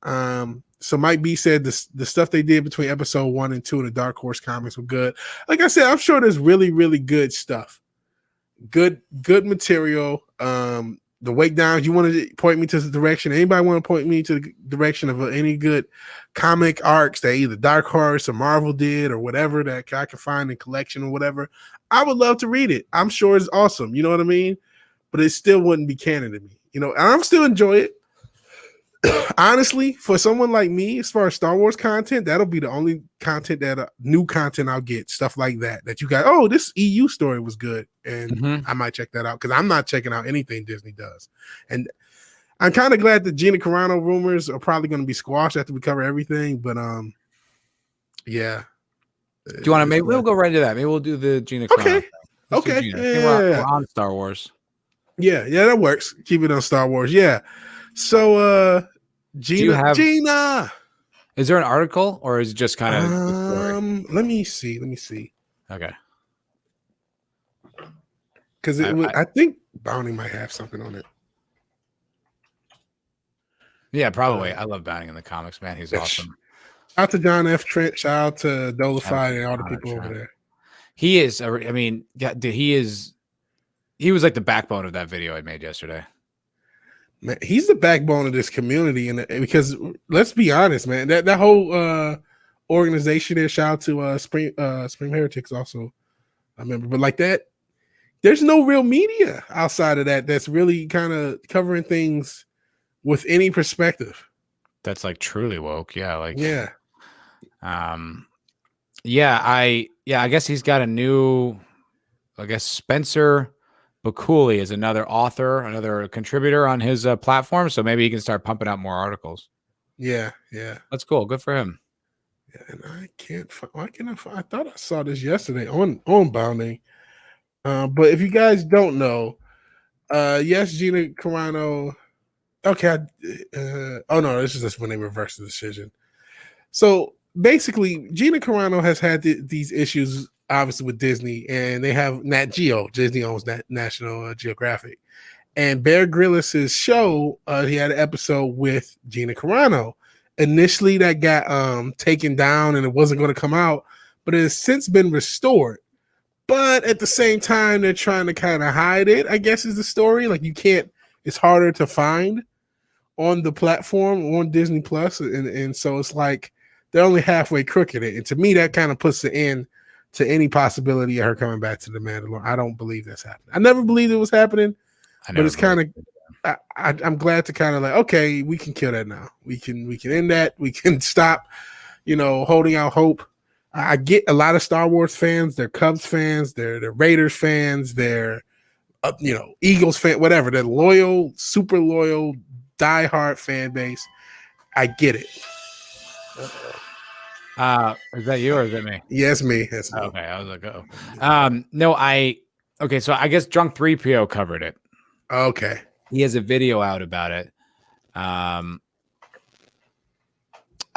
So Mike B said the stuff they did between episode 1 and 2 of the Dark Horse comics were good. Like I said, I'm sure there's really, really good stuff. Good material. The Wake Downs, you want to point me to the direction? Anybody want to point me to the direction of any good comic arcs that either Dark Horse or Marvel did or whatever that I can find in collection or whatever? I would love to read it. I'm sure it's awesome. You know what I mean? But it still wouldn't be canon to me. You know, and I'm still enjoy it. Honestly, for someone like me, as far as Star Wars content, that'll be the only content new content I'll get. Stuff like that you got. Oh, this EU story was good, and I might check that out because I'm not checking out anything Disney does. And I'm kind of glad that Gina Carano rumors are probably going to be squashed after we cover everything. But yeah. Do you want to? Maybe we'll go right into that. Maybe we'll do the Gina Carano. Okay. Gina. We're on Star Wars. Yeah, that works. Keep it on Star Wars. Yeah. So Gina. Is there an article or is it just kind of let me see. Okay. Because I think Bounty might have something on it. Yeah, probably. I love Bounty in the comics, man. He's awesome. Shout out to John F. Trent, shout out to Dolify and all the people over there. He is, I mean, he was like the backbone of that video I made yesterday. Man, he's the backbone of this community, and because let's be honest, man, that whole organization there. Shout out to Spring Heretics, also I remember, but like that, there's no real media outside of that's really kind of covering things with any perspective. That's like truly woke, I guess he's got a new. I guess Spencer Bakuli is another author, another contributor on his platform, so maybe he can start pumping out more articles. Yeah. That's cool. Good for him. Yeah, and I can't find. Why can't I find? I thought I saw this yesterday on Bounding. But if you guys don't know, yes, Gina Carano. Okay. Oh no, this is just when they reversed the decision. So basically, Gina Carano has had these issues. Obviously with Disney, and they have Nat Geo. Disney owns National Geographic, and Bear Grylls' show. He had an episode with Gina Carano. Initially, that got taken down, and it wasn't going to come out, but it has since been restored. But at the same time, they're trying to kind of hide it. I guess is the story. Like you can't. It's harder to find on the platform on Disney Plus, and so it's like they're only halfway crooked. And to me, that kind of puts the end to any possibility of her coming back to the Mandalorian. I don't believe that's happening. I never believed it was happening, but it's kind of I'm glad to kind of like, okay, we can kill that now. We can end that. We can stop, holding out hope. I get a lot of Star Wars fans. They're Cubs fans. They're Raiders fans. They're Eagles fan, whatever. They're loyal, super loyal, diehard fan base. I get it. Is that you or is it me? Yes, me. That's me. Okay, I was like, no, okay, so I guess Drunk 3PO covered it. Okay. He has a video out about it. I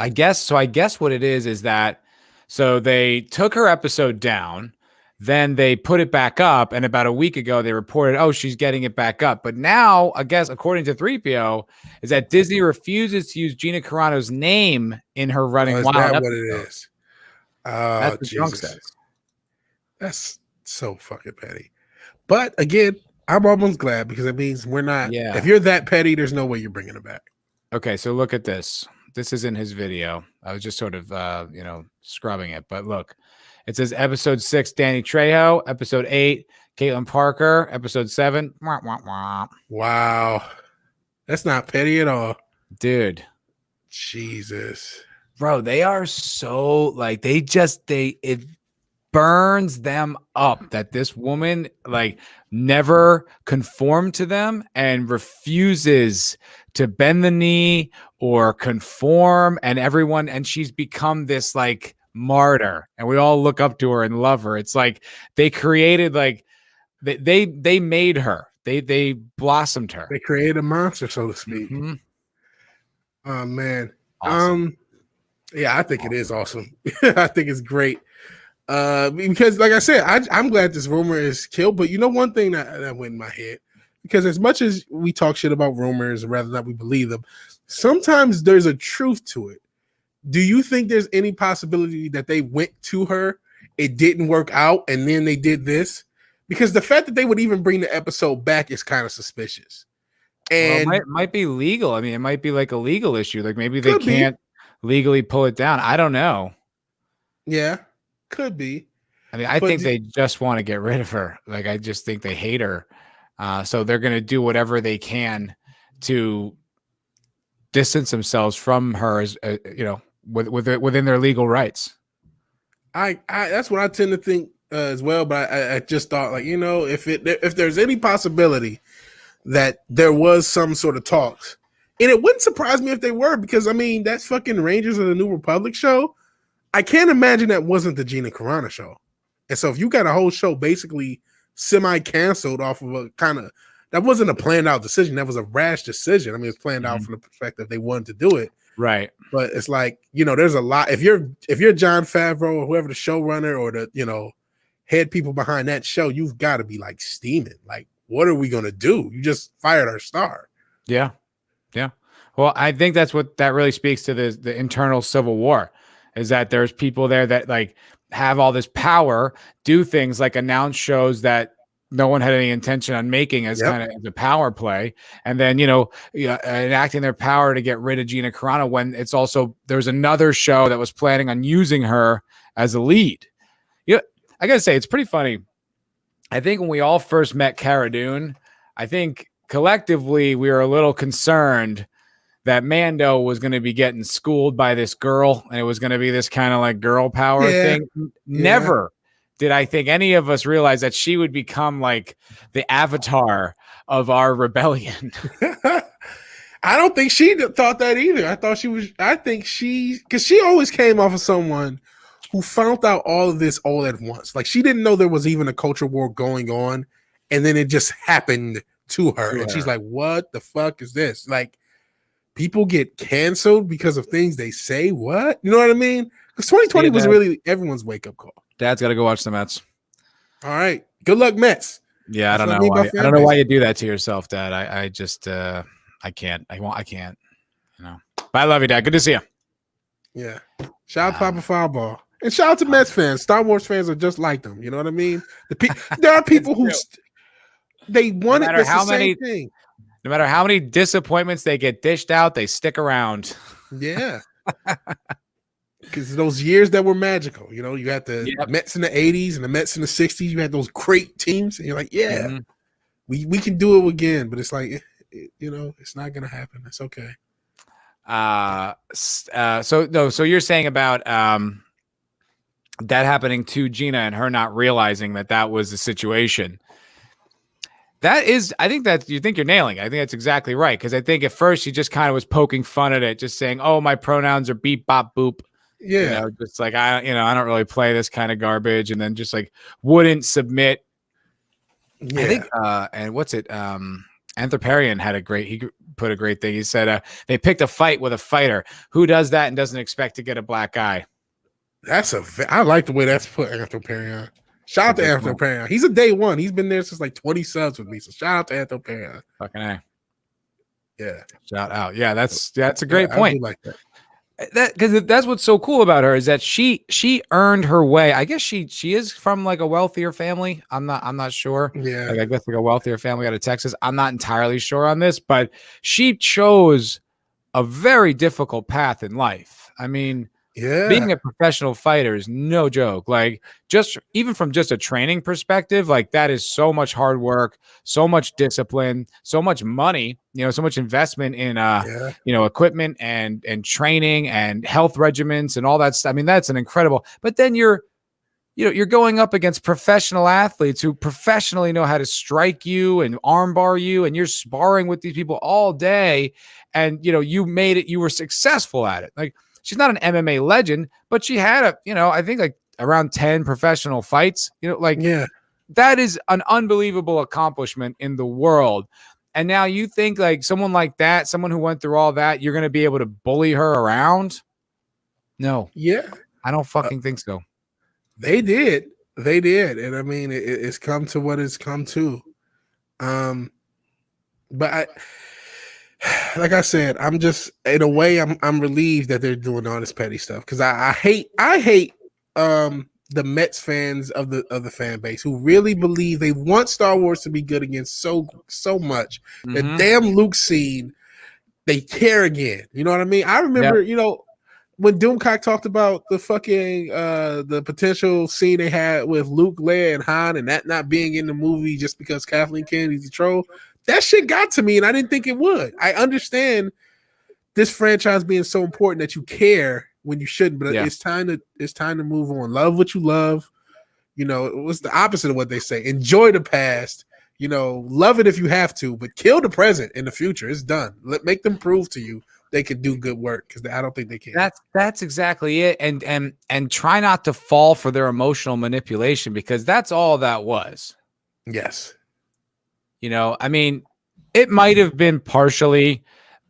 guess what it is that so they took her episode down, then they put it back up, and about a week ago they reported, oh, she's getting it back up. But now, I guess according to 3PO, is that Disney refuses to use Gina Carano's name in her running wild. Is that what it is? That's what Drunk says. That's so fucking petty. But again, I'm almost glad because it means we're not. Yeah. If you're that petty, there's no way you're bringing it back. Okay, so look at this. This is in his video. I was just sort of, scrubbing it. But look, it says episode 6, Danny Trejo. Episode 8, Caitlin Parker. Episode 7. Wah, wah, wah. Wow. That's not petty at all. Dude. Jesus. Bro, they are so, like, it burns them up that this woman, like, never conformed to them and refuses to bend the knee or conform, and she's become this like martyr, and we all look up to her and love her. It's like they created, like they made her, they blossomed her, they created a monster, so to speak. Mm-hmm. Oh man. Awesome. Yeah, I think it is awesome. I think it's great. Because like I said, I'm glad this rumor is killed, but one thing that went in my head, because as much as we talk shit about rumors, rather than we believe them, sometimes there's a truth to it. Do you think there's any possibility that they went to her, it didn't work out, and then they did this? Because the fact that they would even bring the episode back is kind of suspicious. And it might be legal. I mean, it might be like a legal issue. Like maybe they can't legally pull it down. I don't know. Yeah, could be. I mean, I think they just want to get rid of her. Like, I just think they hate her. So they're going to do whatever they can to distance themselves from her, as within their legal rights. I that's what I tend to think as well. But I just thought, like, if there's any possibility that there was some sort of talks, and it wouldn't surprise me if they were, because I mean that's fucking Rangers of the New Republic show. I can't imagine that wasn't the Gina Carano show. And so if you got a whole show basically semi-canceled off of that wasn't a planned out decision. That was a rash decision. I mean, it's planned out from the perspective they wanted to do it. Right. But it's like, there's a lot. If you're Jon Favreau or whoever the showrunner or the, head people behind that show, you've got to be like steaming. Like, what are we going to do? You just fired our star. Yeah. Yeah. Well, I think that's what that really speaks to the internal civil war, is that there's people there that like have all this power, do things like announce shows that no one had any intention on making as kind of the power play. And then, enacting their power to get rid of Gina Carano when it's also, there's another show that was planning on using her as a lead. I got to say, it's pretty funny. I think when we all first met Cara Dune, I think collectively we were a little concerned that Mando was going to be getting schooled by this girl, and it was going to be this kind of like girl power thing. Never did I think any of us realize that she would become like the avatar of our rebellion. I don't think she thought that either. Because she always came off of someone who found out all of this all at once. Like, she didn't know there was even a culture war going on, and then it just happened to her. And she's like, what the fuck is this? Like, people get canceled because of things they say. What? You know what I mean? Because 2020 was really everyone's wake-up call. Dad's got to go watch the Mets. All right. Good luck, Mets. Yeah, I don't know. I don't know why you do that to yourself, Dad. I just I can't. I can't. But I love you, Dad. Good to see you. Yeah. Shout out to Papa Foulball. And shout out to Mets fans. Star Wars fans are just like them. You know what I mean? There are people who they want it. The same thing. No matter how many disappointments they get dished out, they stick around. Yeah. Because those years that were magical, you had the Mets in the 80s and the Mets in the 60s. You had those great teams, and you're like, we can do it again. But it's like, it's not gonna happen. It's okay. So you're saying about that happening to Gina and her not realizing that was the situation. That is, I think that you think you're nailing it. I think that's exactly right. Because I think at first she just kind of was poking fun at it, just saying, "Oh, my pronouns are beep, bop, boop." Yeah, just like I don't really play this kind of garbage, and then just like wouldn't submit. yeah. I think, and what's it? Anthroparian he put a great thing. He said, they picked a fight with a fighter. Who does that and doesn't expect to get a black eye? I like the way that's put, Anthroparian. Shout out to Anthroparian. He's a day one. He's been there since like 20 subs with me. So shout out to Anthroparian. Fucking A. Yeah. Shout out. Yeah, that's a great point. I do like that. Because that's what's so cool about her is that she earned her way. I guess she is from like a wealthier family. I'm not sure. Yeah. Like, I guess like a wealthier family out of Texas. I'm not entirely sure on this, but she chose a very difficult path in life. I mean, being a professional fighter is no joke. Like, just even from just a training perspective, like that is so much hard work, so much discipline, so much money, so much investment in equipment and training and health regimens and all that stuff. I mean, that's an incredible. But then you're going up against professional athletes who professionally know how to strike you and armbar you, and you're sparring with these people all day, and you made it. You were successful at it. Like, she's not an MMA legend, but she had I think like around 10 professional fights. That is an unbelievable accomplishment in the world. And now you think like someone like that, someone who went through all that, you're going to be able to bully her around? No. Yeah. I don't fucking think so. They did. And I mean, it's come to what it's come to. But like I said, I'm just, in a way, I'm relieved that they're doing all this petty stuff, because I hate the Mets fans of the fan base who really believe they want Star Wars to be good again so much. Mm-hmm. The damn Luke scene, they care again. You know what I mean? I remember, when Doomcock talked about the fucking the potential scene they had with Luke, Leia, and Han, and that not being in the movie just because Kathleen Kennedy's a troll. That shit got to me, and I didn't think it would. I understand this franchise being so important that you care when you shouldn't, but it's time to move on. Love what you love. It was the opposite of what they say. Enjoy the past. Love it if you have to, but kill the present in the future. It's done. Make them prove to you they can do good work, because I don't think they can. That's exactly it. And try not to fall for their emotional manipulation, because that's all that was. Yes. I mean, it might have been partially,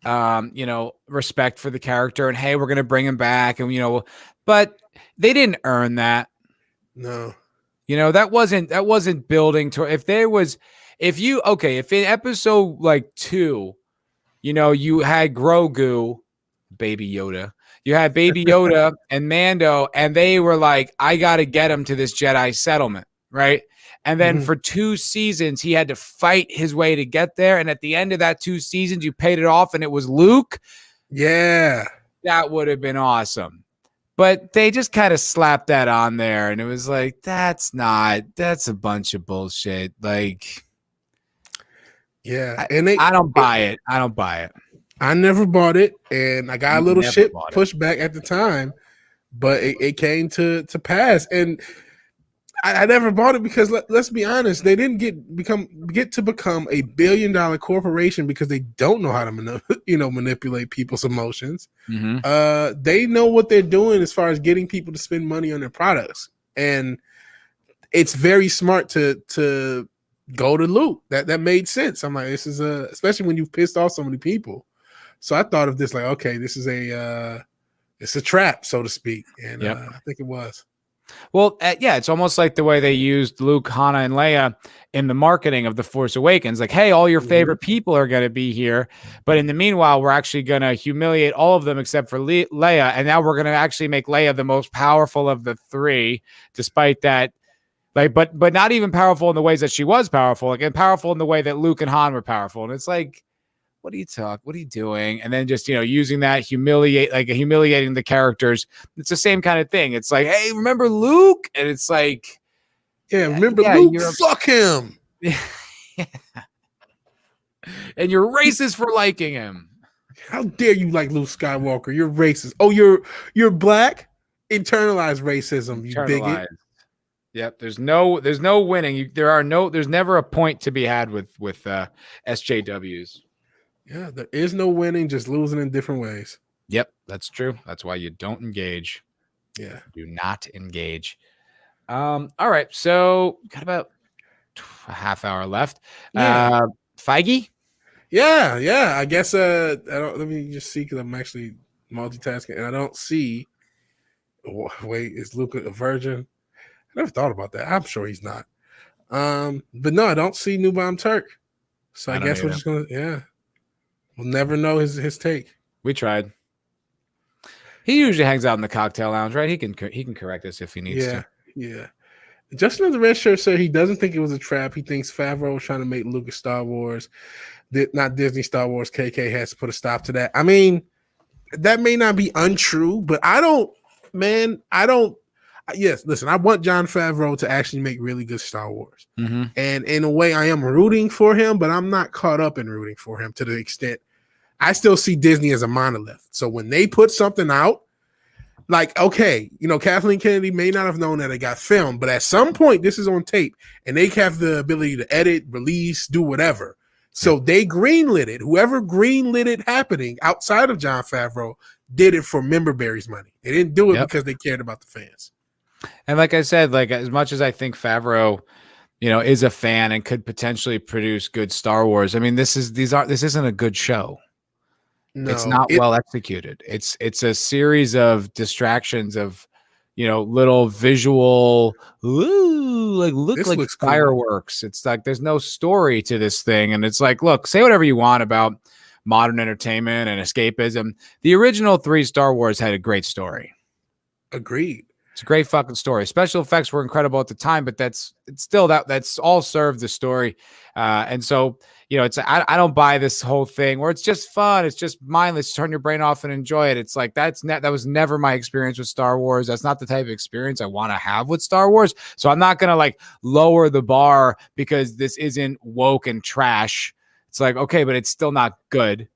respect for the character and, hey, we're going to bring him back. And, but they didn't earn that. No. That wasn't building to, if in episode like 2, you had Grogu, Baby Yoda. You had Baby Yoda and Mando, and they were like, I got to get him to this Jedi settlement, right? And then for 2 seasons, he had to fight his way to get there. And at the end of that 2 seasons, you paid it off, and it was Luke. Yeah. That would have been awesome. But they just kind of slapped that on there, and it was like, that's a bunch of bullshit. Like, yeah. I don't buy it. I don't buy it. I never bought it, and I got a little shit pushback at the time, but it came to pass. And I never bought it because let's be honest, they didn't get to become a $1 billion corporation because they don't know how to manipulate people's emotions. Mm-hmm. They know what they're doing as far as getting people to spend money on their products, and it's very smart to go to Luke. That made sense. I'm like, this is especially when you've pissed off so many people. So I thought of this like, okay, this is it's a trap, so to speak, and I think it was. Well, it's almost like the way they used Luke, Hannah, and Leia in the marketing of The Force Awakens. Like, hey, all your favorite people are going to be here. But in the meanwhile, we're actually going to humiliate all of them except for Leia. And now we're going to actually make Leia the most powerful of the 3, despite that. Like, but not even powerful in the ways that she was powerful, like, and powerful in the way that Luke and Han were powerful. And it's like, what are you doing? And then just, using that humiliating the characters. It's the same kind of thing. It's like, hey, remember Luke? And it's like, remember Luke? Fuck him. And you're racist for liking him. How dare you like Luke Skywalker? You're racist. Oh, you're black? Internalized racism, you bigot. Yep. There's no winning. There's never a point to be had with SJWs. Yeah, there is no winning, just losing in different ways. Yep, that's true. That's why you don't engage. Yeah. Do not engage. All right. So got about a half hour left. Yeah. Feige? Yeah. I guess I don't let me just see because I'm actually multitasking and I don't see. Wait, is Luke a virgin? I never thought about that. I'm sure he's not. But no, I don't see New Bomb Turk. So I guess we're just gonna we'll never know his take. We tried. He usually hangs out in the cocktail lounge, right? He can correct us if he needs to. Yeah. Justin of the Red Shirt said he doesn't think it was a trap. He thinks Favreau was trying to make Lucas Star Wars. Not Disney Star Wars. KK has to put a stop to that. I mean, that may not be untrue, but yes, listen, I want Jon Favreau to actually make really good Star Wars. Mm-hmm. And in a way, I am rooting for him, but I'm not caught up in rooting for him to the extent I still see Disney as a monolith. So when they put something out, like, okay, Kathleen Kennedy may not have known that it got filmed, but at some point this is on tape and they have the ability to edit, release, do whatever. So they greenlit it. Whoever greenlit it happening outside of Jon Favreau did it for Memberberry's money. They didn't do it because they cared about the fans. And like I said, like as much as I think Favreau, is a fan and could potentially produce good Star Wars. I mean, this isn't a good show. No, it's not well executed. It's a series of distractions of, little visual, look like fireworks. Cool. It's like there's no story to this thing, and it's like, look, say whatever you want about modern entertainment and escapism. The original 3 Star Wars had a great story. Agreed. It's a great fucking story. Special effects were incredible at the time, but that's all served the story. And so, I don't buy this whole thing where it's just fun. It's just mindless. Turn your brain off and enjoy it. It's like, that was never my experience with Star Wars. That's not the type of experience I want to have with Star Wars. So I'm not going to lower the bar because this isn't woke and trash. It's like, okay, but it's still not good.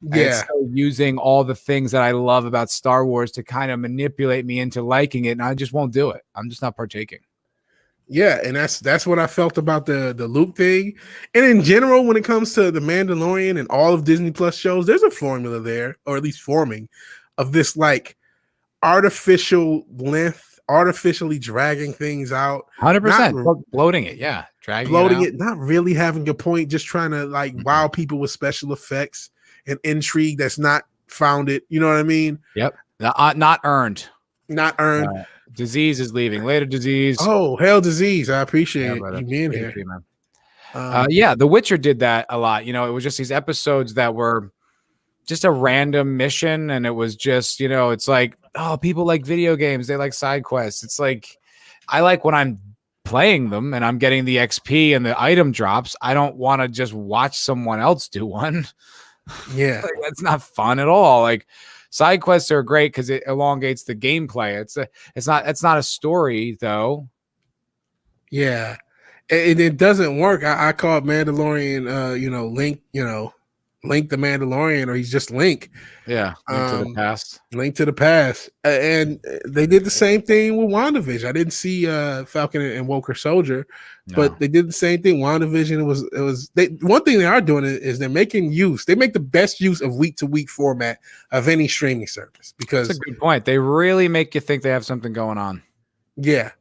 Yeah, it's still using all the things that I love about Star Wars to kind of manipulate me into liking it, and I just won't do it. I'm just not partaking. Yeah, and that's what I felt about the Luke thing. And in general, when it comes to The Mandalorian and all of Disney Plus shows, there's a formula there, or at least forming, of this artificial length, artificially dragging things out. 100%. Bloating it, yeah. Bloating it, not really having a point, just trying to wow people with special effects and intrigue that's not founded. You know what I mean? Yep. Not earned. Not earned. Disease is leaving. Later, Disease. Oh, hell, Disease. I appreciate you being here. Man. The Witcher did that a lot. It was just these episodes that were just a random mission. And it was just, it's like, oh, people like video games. They like side quests. It's like, I like when I'm playing them and I'm getting the XP and the item drops. I don't want to just watch someone else do one. Yeah. That's not fun at all. Like, side quests are great because it elongates the gameplay. It's not a story though. Yeah, it doesn't work. I call it Mandalorian. Link the Mandalorian, or he's just Link. Yeah, Link to the past. Link to the past, and they did the same thing with WandaVision. I didn't see Falcon and Walker Soldier, but they did the same thing. WandaVision was one thing they are doing is they're making use. They make the best use of week to week format of any streaming service because that's a good point. They really make you think they have something going on. Yeah.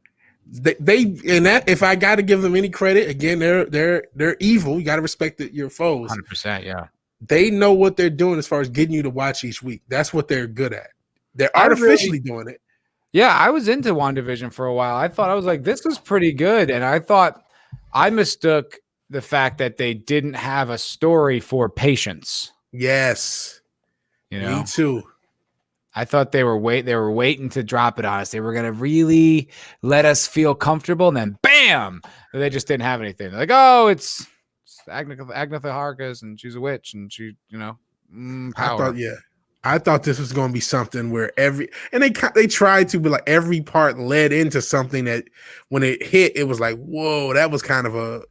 They and that if I got to give them any credit, again, they're evil. You got to respect your foes. 100%, yeah. They know what they're doing as far as getting you to watch each week. That's what they're good at. They're artificially doing it. Yeah, I was into WandaVision for a while. I was like, this was pretty good. And I thought I mistook the fact that they didn't have a story for patience. Yes. Me too. I thought they were waiting to drop it on us. They were going to really let us feel comfortable. And then bam, they just didn't have anything. They're like, oh, it's Agnetha Harkness, and she's a witch, and she, power. I thought this was going to be something where they tried to, but every part led into something that when it hit, it was like, whoa, that was kind of a,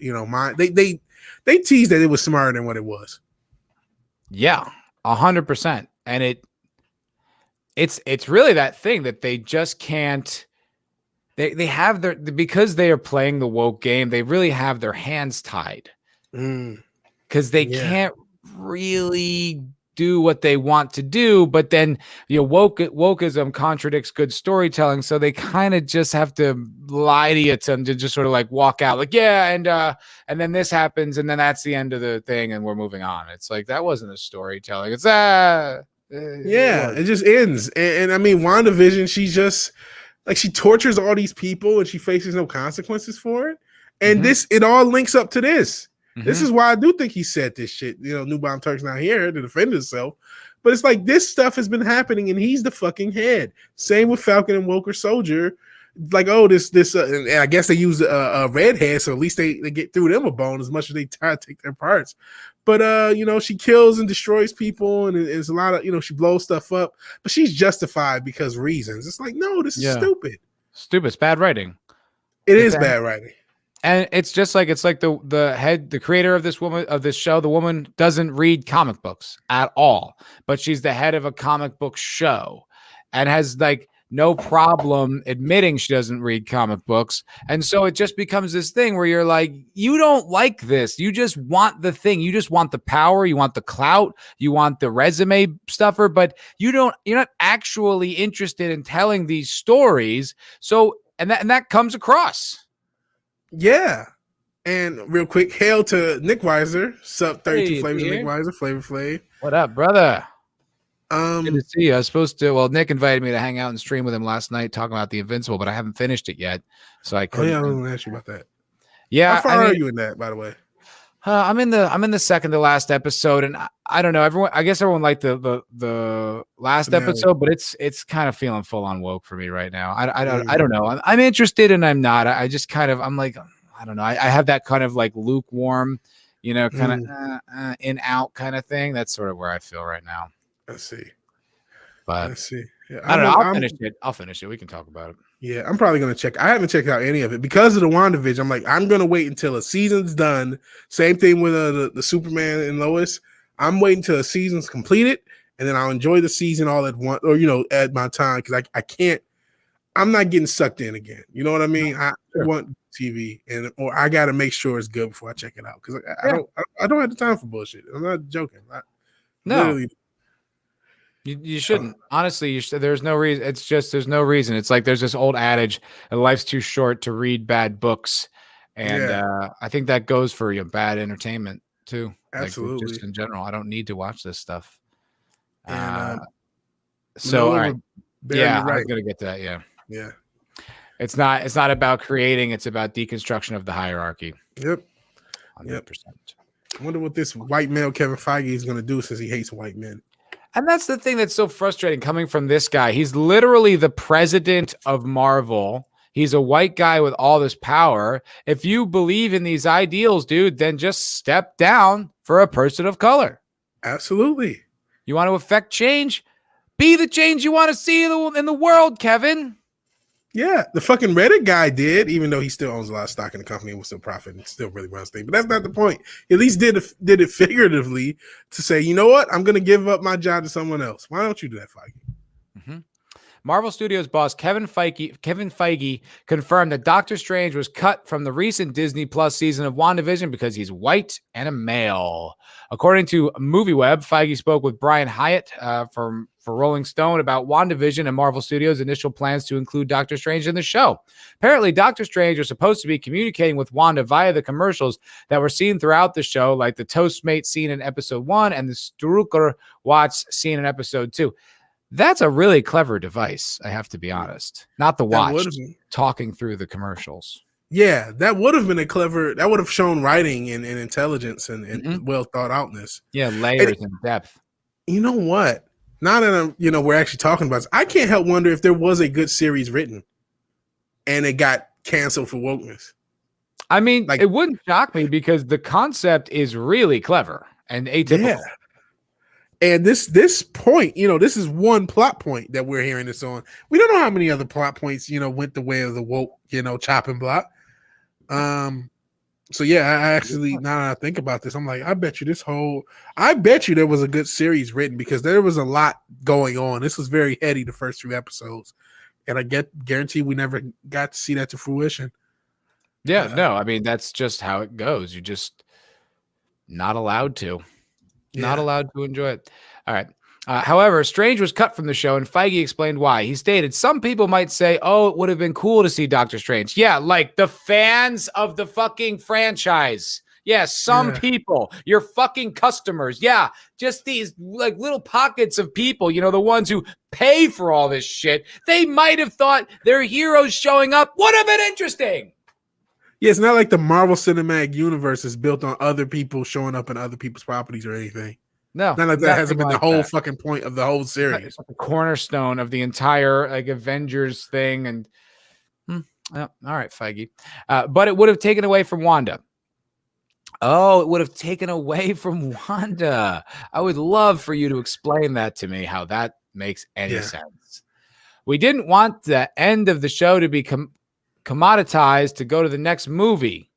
they they teased that it was smarter than what it was. Yeah, 100%. And it's really that thing that they just can't. They have because they are playing the woke game. They really have their hands tied because they can't really do what they want to do. But then wokeism contradicts good storytelling, so they kind of just have to lie to you to just sort of like walk out, like and then this happens, and then that's the end of the thing, and we're moving on. It's like that wasn't a storytelling. It's it just ends. And I mean, WandaVision, she's just like, she tortures all these people and she faces no consequences for it. And it all links up to this. This is why I do think he said this shit. New Bomb Turk's not here to defend himself. But it's like, this stuff has been happening and he's the fucking head. Same with Falcon and Walker Soldier. Like, and I guess they use a redhead, so at least they get through them a bone as much as they try to take their parts. But she kills and destroys people, and it's a lot of, she blows stuff up, but she's justified because reasons. It's like, no, this is stupid. It's bad writing. It is bad writing. And it's just like, the creator of this show, the woman doesn't read comic books at all, but she's the head of a comic book show and has like no problem admitting she doesn't read comic books. And so it just becomes this thing where you're like, you don't like this. You just want the thing. You just want the power. You want the clout. You want the resume stuffer, but you're not actually interested in telling these stories. So, and that comes across. Yeah. And real quick, hail to Nick Weiser. Sup, 32 Flavors of Nick Weiser, Flavor Flav. What up, brother? Good to see you. I was supposed to. Well, Nick invited me to hang out and stream with him last night, talking about the Invincible, but I haven't finished it yet, so I couldn't. Oh yeah, I was going to ask you about that. Yeah, how far are you in that, by the way? I'm in the second to last episode, and I don't know. I guess everyone liked the last episode, but it's kind of feeling full on woke for me right now. I don't know. I'm interested and I'm not. I just kind of, I'm like, I don't know. I have that kind of like lukewarm, kind of in out kind of thing. That's sort of where I feel right now. I see. But I see. Yeah, I don't know. I'll finish it. We can talk about it. Yeah, I'm probably going to check. I haven't checked out any of it because of the WandaVision. I'm like, I'm going to wait until a season's done. Same thing with the Superman and Lois. I'm waiting till a season's completed, and then I'll enjoy the season all at once, or, at my time, because I can't. I'm not getting sucked in again. You know what I mean? I want TV, or I got to make sure it's good before I check it out, because I don't have the time for bullshit. I'm not joking. No. You shouldn't. Honestly, there's no reason. It's just there's no reason. It's like there's this old adage, life's too short to read bad books. And I think that goes for bad entertainment too. Absolutely. Like, just in general, I don't need to watch this stuff. And, all right. Yeah, right. I was going to get to that. Yeah. Yeah. It's not about creating. It's about deconstruction of the hierarchy. Yep. 100%. I wonder what this white male Kevin Feige is going to do since he hates white men. And that's the thing that's so frustrating coming from this guy. He's literally the president of Marvel. He's a white guy with all this power. If you believe in these ideals, dude, then just step down for a person of color. Absolutely. You want to affect change? Be the change you want to see in the world, Kevin. Yeah, the fucking Reddit guy did, even though he still owns a lot of stock in the company and will still profit and still really runs things. But that's not the point. He at least did it figuratively to say, you know what? I'm going to give up my job to someone else. Why don't you do that, Feige? Mm-hmm. Marvel Studios boss Kevin Feige confirmed that Doctor Strange was cut from the recent Disney Plus season of WandaVision because he's white and a male. According to MovieWeb, Feige spoke with Brian Hyatt for Rolling Stone about WandaVision and Marvel Studios' initial plans to include Doctor Strange in the show. Apparently, Doctor Strange was supposed to be communicating with Wanda via the commercials that were seen throughout the show, like the Toastmate scene in episode 1 and the Strucker Watch scene in episode 2. That's a really clever device, I have to be honest. Not the watch, talking through the commercials. Yeah, that would have been that would have shown writing and intelligence and well thought outness. Yeah, layers and depth. You know what? Now that we're actually talking about this, I can't help wonder if there was a good series written and it got canceled for wokeness. I mean, it wouldn't shock me because the concept is really clever and atypical. Yeah. And this point, this is one plot point that we're hearing this on. We don't know how many other plot points, went the way of the woke, chopping block. So yeah, I actually, now that I think about this, I'm like, I bet you there was a good series written because there was a lot going on. This was very heady the first 3 episodes, and I guarantee we never got to see that to fruition. Yeah, no, I mean that's just how it goes. You're just not allowed to. Not allowed to enjoy it. All right. However, Strange was cut from the show, and Feige explained why. He stated, some people might say, oh, it would have been cool to see Doctor Strange. Yeah, like the fans of the fucking franchise. Yeah, some people, your fucking customers. Yeah, just these like little pockets of people, you know, the ones who pay for all this shit. They might have thought their heroes showing up would have been interesting. Yeah, it's not like the Marvel Cinematic Universe is built on other people showing up in other people's properties or anything. No, not like that hasn't been the whole fucking point of the whole series. It's like the cornerstone of the entire like Avengers thing. And all right, Feige. But it would have taken away from Wanda. Oh, it would have taken away from Wanda. I would love for you to explain that to me, how that makes any sense. We didn't want the end of the show to be commoditized to go to the next movie.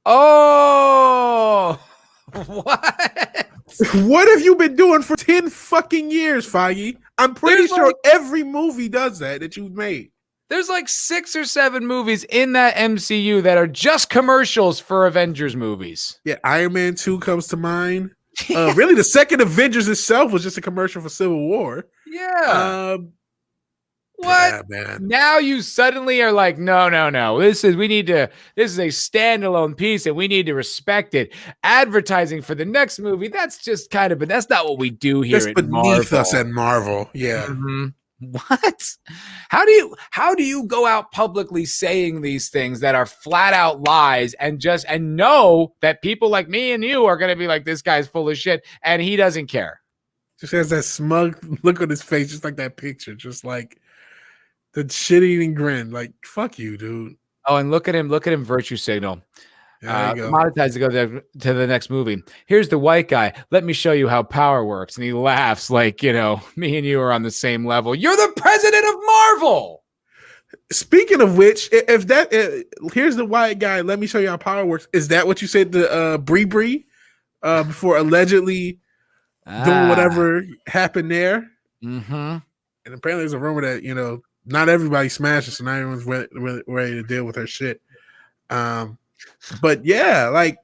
Oh, what? What have you been doing for 10 fucking years, Feige? I'm pretty sure every movie does that you've made. There's like 6 or 7 movies in that MCU that are just commercials for Avengers movies. Yeah, Iron Man 2 comes to mind. Really, the second Avengers itself was just a commercial for Civil War. Yeah. What? Yeah, man. Now you suddenly are like, no. This is a standalone piece and we need to respect it. Advertising for the next movie, that's just kind of, but that's not what we do here. That's beneath us at Marvel. Yeah. Mm-hmm. What? How do you go out publicly saying these things that are flat out lies and know that people like me and you are going to be like, this guy's full of shit and he doesn't care? Just has that smug look on his face, just like that picture, just like the shit-eating grin, like fuck you, dude. Oh, and look at him virtue signal. Monetize to go to the next movie. Here's the white guy. Let me show you how power works. And he laughs like, you know, me and you are on the same level. You're the president of Marvel. Speaking of which, if that here's the white guy. Let me show you how power works. Is that what you said to Bree before allegedly doing whatever happened there? Mm-hmm. And apparently there's a rumor that, you know, not everybody smashes, so not everyone's ready to deal with her shit. But yeah, like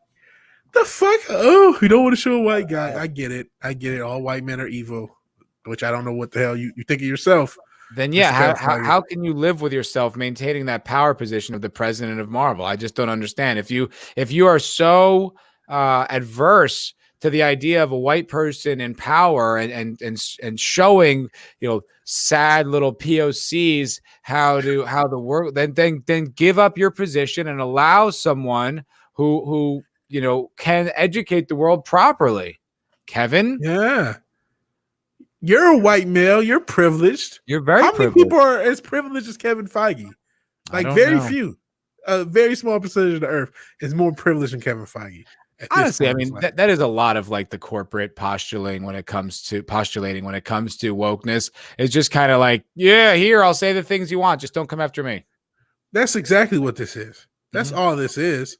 the fuck. Oh, you don't want to show a white guy. I get it. All white men are evil, which I don't know what the hell you think of yourself. Then yeah, how can you live with yourself maintaining that power position of the president of Marvel? I just don't understand. If you are so adverse to the idea of a white person in power and showing, you know, sad little POCs how the world, then give up your position and allow someone who you know can educate the world properly. Kevin, yeah, you're a white male. You're privileged. You're very. How many people are as privileged as Kevin Feige? Like very few. A very small percentage of the earth is more privileged than Kevin Feige. Honestly, I mean that is a lot of like the corporate postulating when it comes to wokeness. It's just kind of like, yeah, here I'll say the things you want, just don't come after me. That's exactly what this is. That's all this is.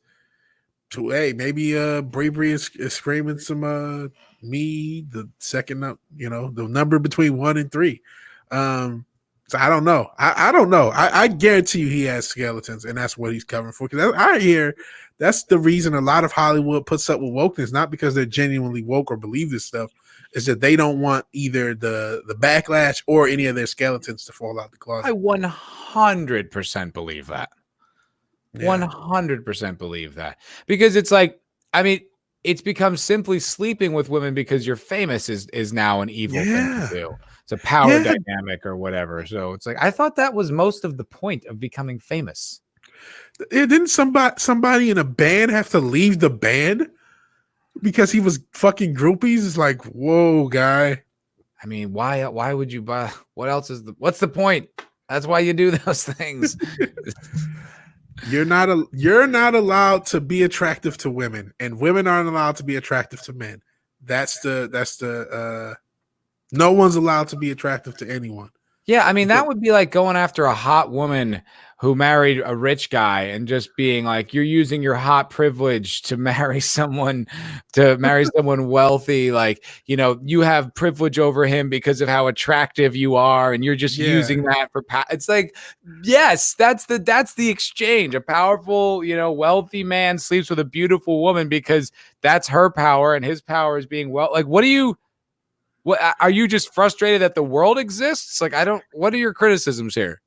To maybe Bree is screaming some me the second up, you know, the number between 1 and 3. So I don't know. I don't know. I guarantee you he has skeletons, and that's what he's covering for. Because I hear that's the reason a lot of Hollywood puts up with wokeness, not because they're genuinely woke or believe this stuff, is that they don't want either the backlash or any of their skeletons to fall out the closet. I 100% believe that. 100% believe that. Because it's like, I mean, it's become simply sleeping with women because you're famous is now an evil thing to do. It's a power dynamic or whatever. So it's like, I thought that was most of the point of becoming famous. Didn't somebody in a band have to leave the band because he was fucking groupies? It's like, whoa, guy. I mean, why would you buy? What's the point? That's why you do those things. You're not allowed to be attractive to women, and women aren't allowed to be attractive to men. That's the no one's allowed to be attractive to anyone. Yeah, I mean, that would be like going after a hot woman who married a rich guy and just being like, you're using your hot privilege to marry someone wealthy. Like, you know, you have privilege over him because of how attractive you are. And you're just using that for, it's like, yes, that's the exchange. A powerful, you know, wealthy man sleeps with a beautiful woman because that's her power and his power is being like, what are you just frustrated that the world exists? Like, what are your criticisms here?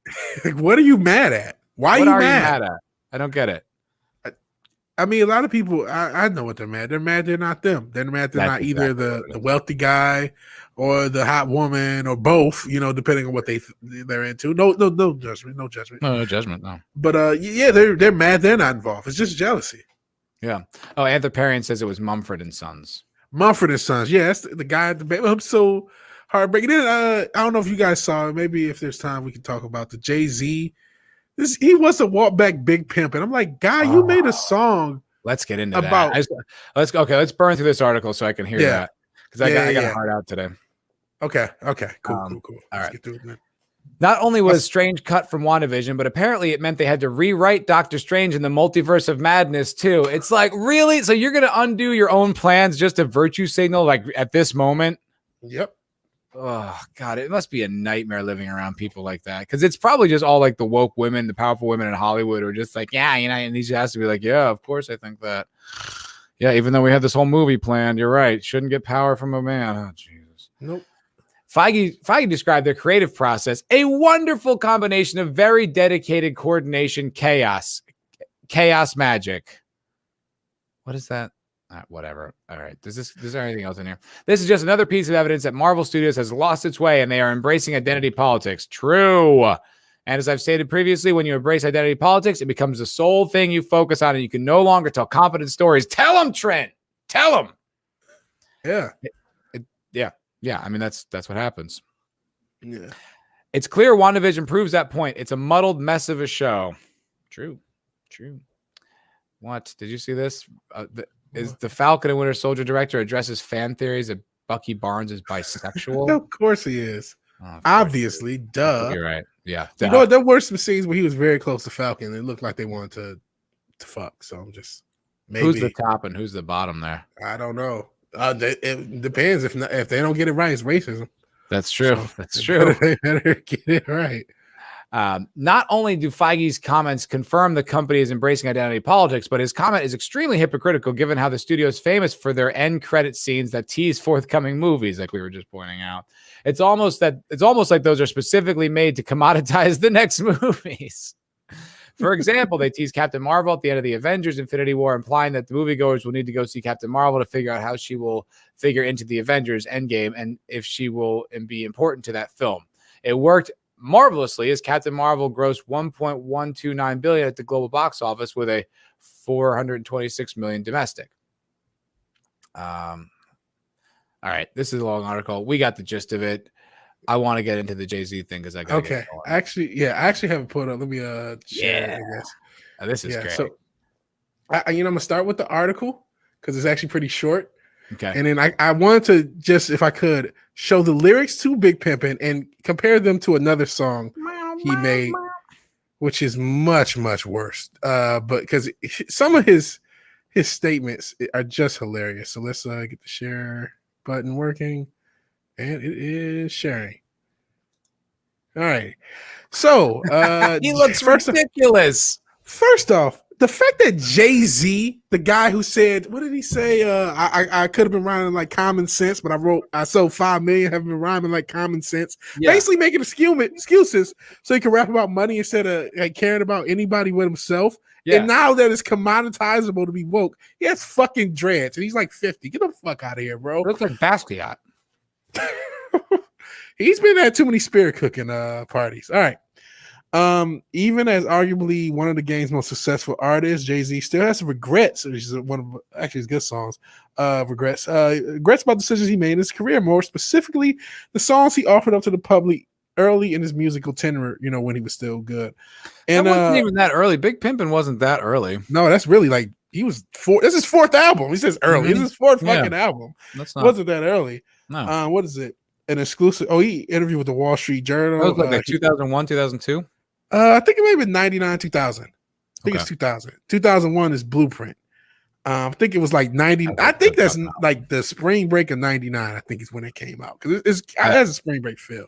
Like, what are you mad at? Why are you mad at? I don't get it. I mean, a lot of people, I know what they're mad. They're mad they're not them. They're mad they're not either the wealthy guy or the hot woman or both, you know, depending on what they're into. No judgment. No judgment. No judgment, no. But yeah, they're mad they're not involved. It's just jealousy. Yeah. Oh, Anthroparian says it was Mumford and Sons. Mumford and Sons. Yeah, that's the guy at the baby. I'm so heartbreaking. Then I don't know if you guys saw it. Maybe if there's time we can talk about the Jay-Z. He was a walk back Big Pimp, and I'm like, guy, you made a song. Let's get into that. Let's burn through this article so I can hear that because I got a heart out today. Okay, cool. All right. Get through it, man. Not only was Strange cut from WandaVision, but apparently it meant they had to rewrite Doctor Strange in the Multiverse of Madness too. It's like, really? So you're gonna undo your own plans just to virtue signal like at this moment? Yep. Oh God, it must be a nightmare living around people like that. Because it's probably just all like the woke women, the powerful women in Hollywood are just like, yeah, you know, and he just has to be like, yeah, of course I think that. Yeah, even though we had this whole movie planned, you're right. Shouldn't get power from a man. Oh, Jesus. Nope. Feige described their creative process, a wonderful combination of very dedicated coordination, chaos magic. What is that? Whatever. All right. Is there anything else in here? This is just another piece of evidence that Marvel Studios has lost its way and they are embracing identity politics. True. And as I've stated previously, when you embrace identity politics, it becomes the sole thing you focus on and you can no longer tell competent stories. Tell them, Trent. Tell them. Yeah. Yeah, I mean, that's what happens. Yeah. It's clear WandaVision proves that point. It's a muddled mess of a show. True. What? Did you see this? Is the Falcon and Winter Soldier director addresses fan theories that Bucky Barnes is bisexual? Of course he is. Obviously, duh. You're right. Yeah. You know, there were some scenes where he was very close to Falcon. It looked like they wanted to fuck. So I'm just maybe. Who's the top and who's the bottom there? I don't know. It depends. If they don't get it right, it's racism. That's true. So that's true. They better get it right. Not only do Feige's comments confirm the company is embracing identity politics, but his comment is extremely hypocritical given how the studio is famous for their end credit scenes that tease forthcoming movies, like we were just pointing out. It's almost like those are specifically made to commoditize the next movies. For example, they tease Captain Marvel at the end of the Avengers Infinity War, implying that the moviegoers will need to go see Captain Marvel to figure out how she will figure into the Avengers Endgame and if she will be important to that film. It worked marvelously as Captain Marvel grossed $1.129 billion at the global box office with a $426 million domestic. All right, this is a long article. We got the gist of it. I want to get into the Jay-Z thing because I got okay. I actually have it pulled up. Let me share it, I guess. This is great. So I'm gonna start with the article because it's actually pretty short. Okay. And then I wanted to just, if I could, show the lyrics to Big Pimpin' and compare them to another song he made, which is much, much worse. But because some of his statements are just hilarious. So let's get the share button working. And it is sharing. All right. So he looks ridiculous. First off, the fact that Jay-Z, the guy who said, what did he say? I could have been rhyming like common sense, but I sold 5 million, have been rhyming like common sense. Yeah. Basically making excuses so he can rap about money instead of like caring about anybody but himself. Yeah. And now that it's commoditizable to be woke, he has fucking dreads and he's like 50. Get the fuck out of here, bro. It looks like Basquiat. He's been at too many spirit cooking parties. All right. Even as arguably one of the game's most successful artists, Jay-Z still has some regrets, which is one of actually his good songs. Regrets about decisions he made in his career, more specifically the songs he offered up to the public early in his musical tenure, you know, when he was still good. And that wasn't even that early. Big Pimpin' wasn't that early. No, that's really like he was this is his fourth album. He says early. This is his fourth fucking album. That's not wasn't that early. No. What is it? An exclusive. Oh, he interviewed with the Wall Street Journal. That was like 2001, 2002. I think it may have been 99, 2000. I think Okay. it's 2000. 2001 is Blueprint. I think it was like 90. I think that's like the spring break of 99. I think is when it came out because it has a spring break feel.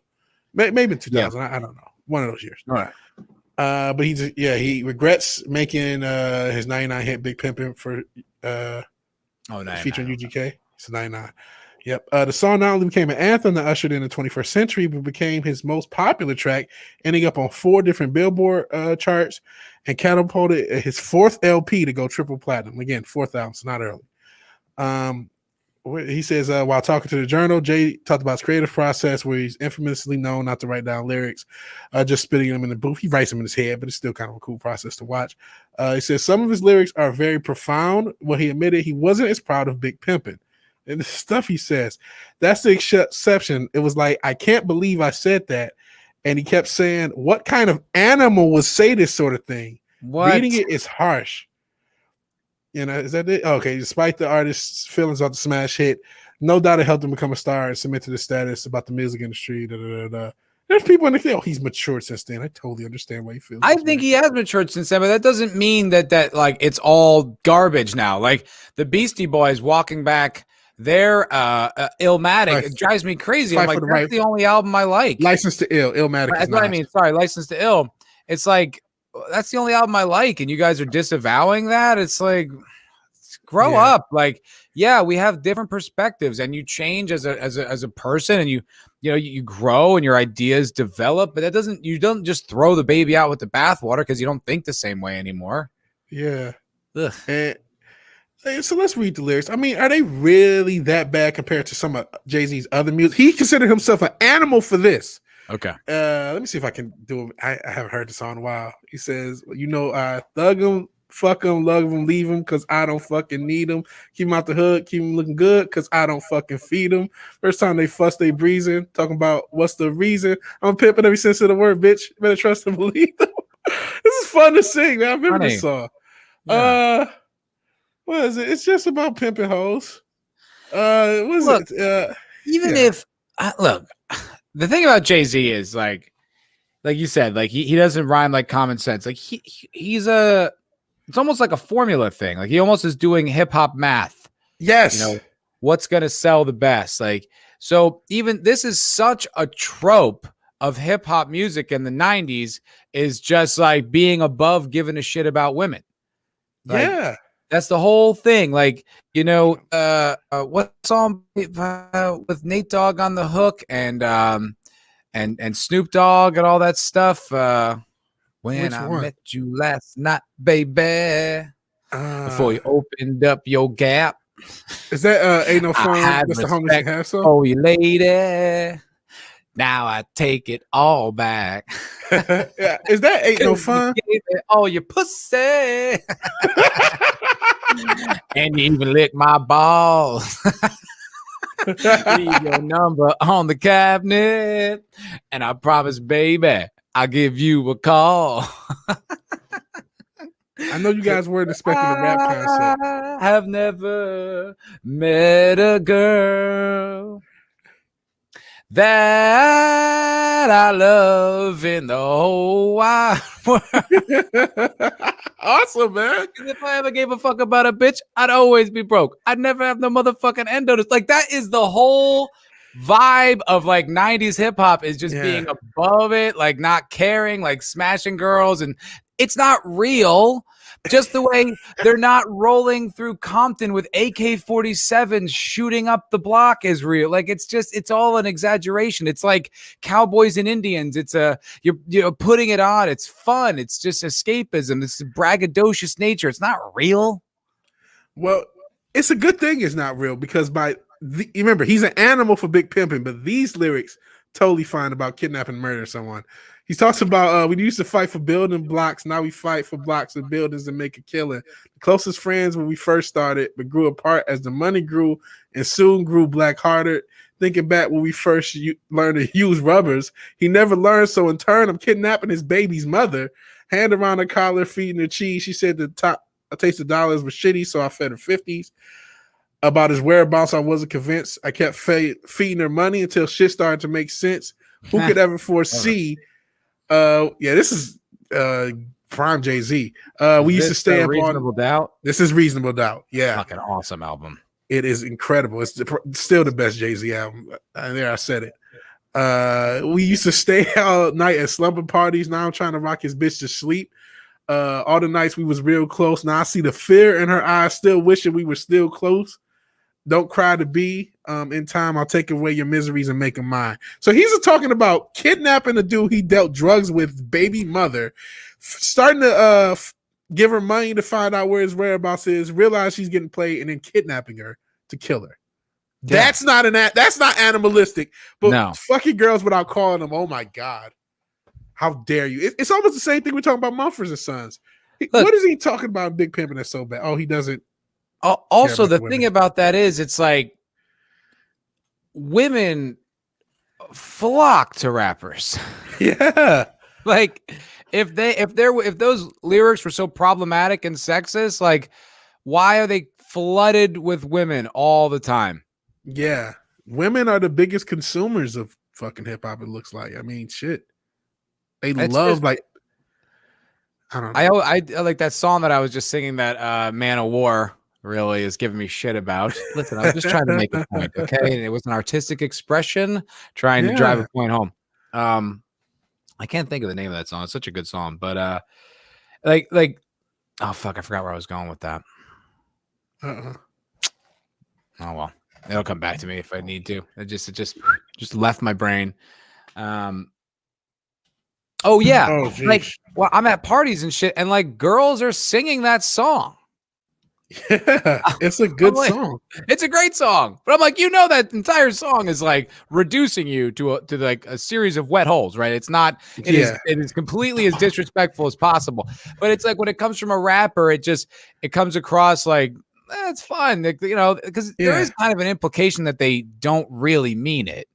Maybe 2000. Yeah. I don't know. One of those years. All right. But he regrets making his 99 hit Big Pimpin' for featuring UGK. It's 99. Yep. The song not only became an anthem that ushered in the 21st century, but became his most popular track, ending up on 4 different Billboard charts and catapulted his 4th LP to go triple platinum. Again, 4th album, so not early. He says, while talking to the Journal, Jay talked about his creative process where he's infamously known not to write down lyrics, just spitting them in the booth. He writes them in his head, but it's still kind of a cool process to watch. He says some of his lyrics are very profound. Well, he admitted he wasn't as proud of Big Pimpin'. And the stuff he says, that's the exception. It was like, I can't believe I said that. And he kept saying, what kind of animal would say this sort of thing? What? Reading it is harsh. You know, is that it? Okay, despite the artist's feelings about the smash hit, no doubt it helped him become a star and submit to the status about the music industry. There's people in the field. He's matured since then. I totally understand why he feels. I think he has matured since then, but that doesn't mean that like it's all garbage now. Like the Beastie Boys walking back their Illmatic, it drives me crazy. I'm like, that's the only album I like. License to Ill, Illmatic. That's what I mean. Sorry, License to Ill. It's like that's the only album I like, and you guys are disavowing that. It's like grow up. Like, yeah, we have different perspectives, and you change as a person, and you grow and your ideas develop. But you don't just throw the baby out with the bathwater because you don't think the same way anymore. Yeah. So let's read the lyrics. I mean, are they really that bad compared to some of Jay-Z's other music? He considered himself an animal for this. Okay. Let me see if I can do it. I haven't heard the song in a while. He says, I thug him, fuck him, love him, leave him, because I don't fucking need him. Keep him out the hood, keep him looking good, because I don't fucking feed him. First time they fuss, they breezing, talking about what's the reason. I'm pimping every sense of the word, bitch. You better trust and believe them. This is fun to sing, man. I remember this song. Yeah. What is it? It's just about pimping hoes. Look, if the thing about Jay-Z is like you said, like he doesn't rhyme like common sense. Like it's almost like a formula thing. Like he almost is doing hip hop math. Yes. What's going to sell the best? Like, so even this is such a trope of hip hop music in the 90s is just like being above giving a shit about women. Like, yeah. That's the whole thing. Like, what song with Nate Dogg on the hook and Snoop Dogg and all that stuff. When I met you last night, baby, before you opened up your gap. Is that Ain't No Fun? That's the homies you have song? Oh, you lady. Now I take it all back. Yeah. Is that Ain't No Fun? Oh, you pussy. And you even lick my balls. Leave your number on the cabinet. And I promise, baby, I'll give you a call. I know you guys weren't expecting a rap concert. I have never met a girl that I love in the whole wide world. Awesome, man. If I ever gave a fuck about a bitch, I'd always be broke. I'd never have no motherfucking endo. Like, that is the whole vibe of like 90s hip hop, is just being above it, like not caring, like smashing girls. And it's not real. Just the way they're not rolling through Compton with AK-47 shooting up the block is real. Like, it's all an exaggeration. It's like cowboys and Indians. It's you're putting it on. It's fun. It's just escapism. It's braggadocious nature. It's not real. Well, it's a good thing it's not real, because remember, he's an animal for Big Pimpin', but these lyrics totally fine about kidnapping and murdering someone. He talks about we used to fight for building blocks. Now we fight for blocks and buildings and make a killing. The closest friends when we first started, but grew apart as the money grew and soon grew black-hearted. Thinking back when we first learned to use rubbers, he never learned. So in turn, I'm kidnapping his baby's mother. Hand around her collar, feeding her cheese. She said the taste of dollars was shitty, so I fed her 50s. About his whereabouts, I wasn't convinced. I kept feeding her money until shit started to make sense. Who could ever foresee? This is prime Jay-Z. We used to This, stay up Reasonable on. Doubt. This is Reasonable Doubt. Yeah, Fucking awesome album. it is incredible. It's still the best Jay-Z album. There, I said it. We used to stay all night at slumber parties. Now I'm trying to rock his bitch to sleep. All the nights we was real close. Now I see the fear in her eyes, still wishing we were still close. Don't cry to be. In time, I'll take away your miseries and make them mine. So he's talking about kidnapping a dude he dealt drugs with, baby mother, starting to give her money to find out where his whereabouts is, realize she's getting played, and then kidnapping her to kill her. Yeah. That's not animalistic, but no. Fucking girls without calling them. Oh my God. How dare you? It's almost the same thing we're talking about Mumford & Sons. What is he talking about Big Pimpin' that's so bad? Oh, he doesn't. Also, the thing about that is it's like women flock to rappers. Yeah. Like if those lyrics were so problematic and sexist, like why are they flooded with women all the time? Yeah. Women are the biggest consumers of fucking hip hop, it looks like. I mean, shit. They love like I don't know. I like that song that I was just singing, that Man of War really is giving me shit about. Listen, I was just trying to make a point, okay? And it was an artistic expression trying to drive a point home. I can't think of the name of that song. It's such a good song, but like oh fuck, I forgot where I was going with that. Oh well, it'll come back to me if I need to. It just left my brain. Oh yeah, like well, I'm at parties and shit, and like girls are singing that song. Yeah, it's a good song. It's a great song, but I'm like, that entire song is like reducing you to like a series of wet holes, right? It's not. It is completely as disrespectful as possible. But it's like when it comes from a rapper, it comes across like it's fun, because there is kind of an implication that they don't really mean it.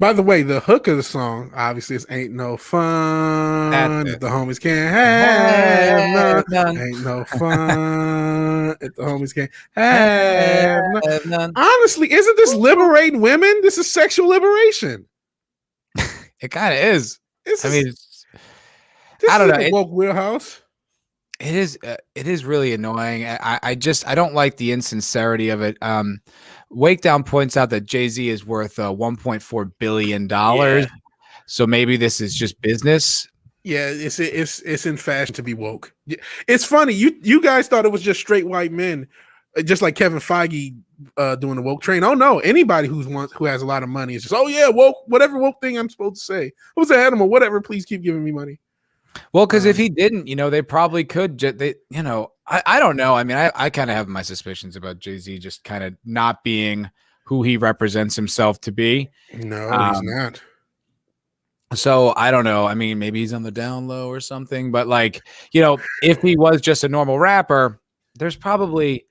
By the way, the hook of the song obviously is "Ain't no fun if the homies can't have none. Ain't no fun if the homies can't have none." Honestly, isn't this liberating women? This is sexual liberation. It kind of is. I don't know. Woke wheelhouse. It is really annoying. I don't like the insincerity of it. Wakedown points out that Jay-Z is worth $1.4 billion. Yeah. So maybe this is just business. Yeah, it's in fashion to be woke. It's funny. You guys thought it was just straight white men, just like Kevin Feige doing the woke train. Oh no, anybody who has a lot of money is just, oh yeah, woke, whatever woke thing I'm supposed to say. Who's an animal? Whatever, please keep giving me money. Well, because if he didn't, they probably could. I don't know. I mean, I kind of have my suspicions about Jay-Z just kind of not being who he represents himself to be. No, he's not. So I don't know. I mean, maybe he's on the down low or something. But like, if he was just a normal rapper, there's probably,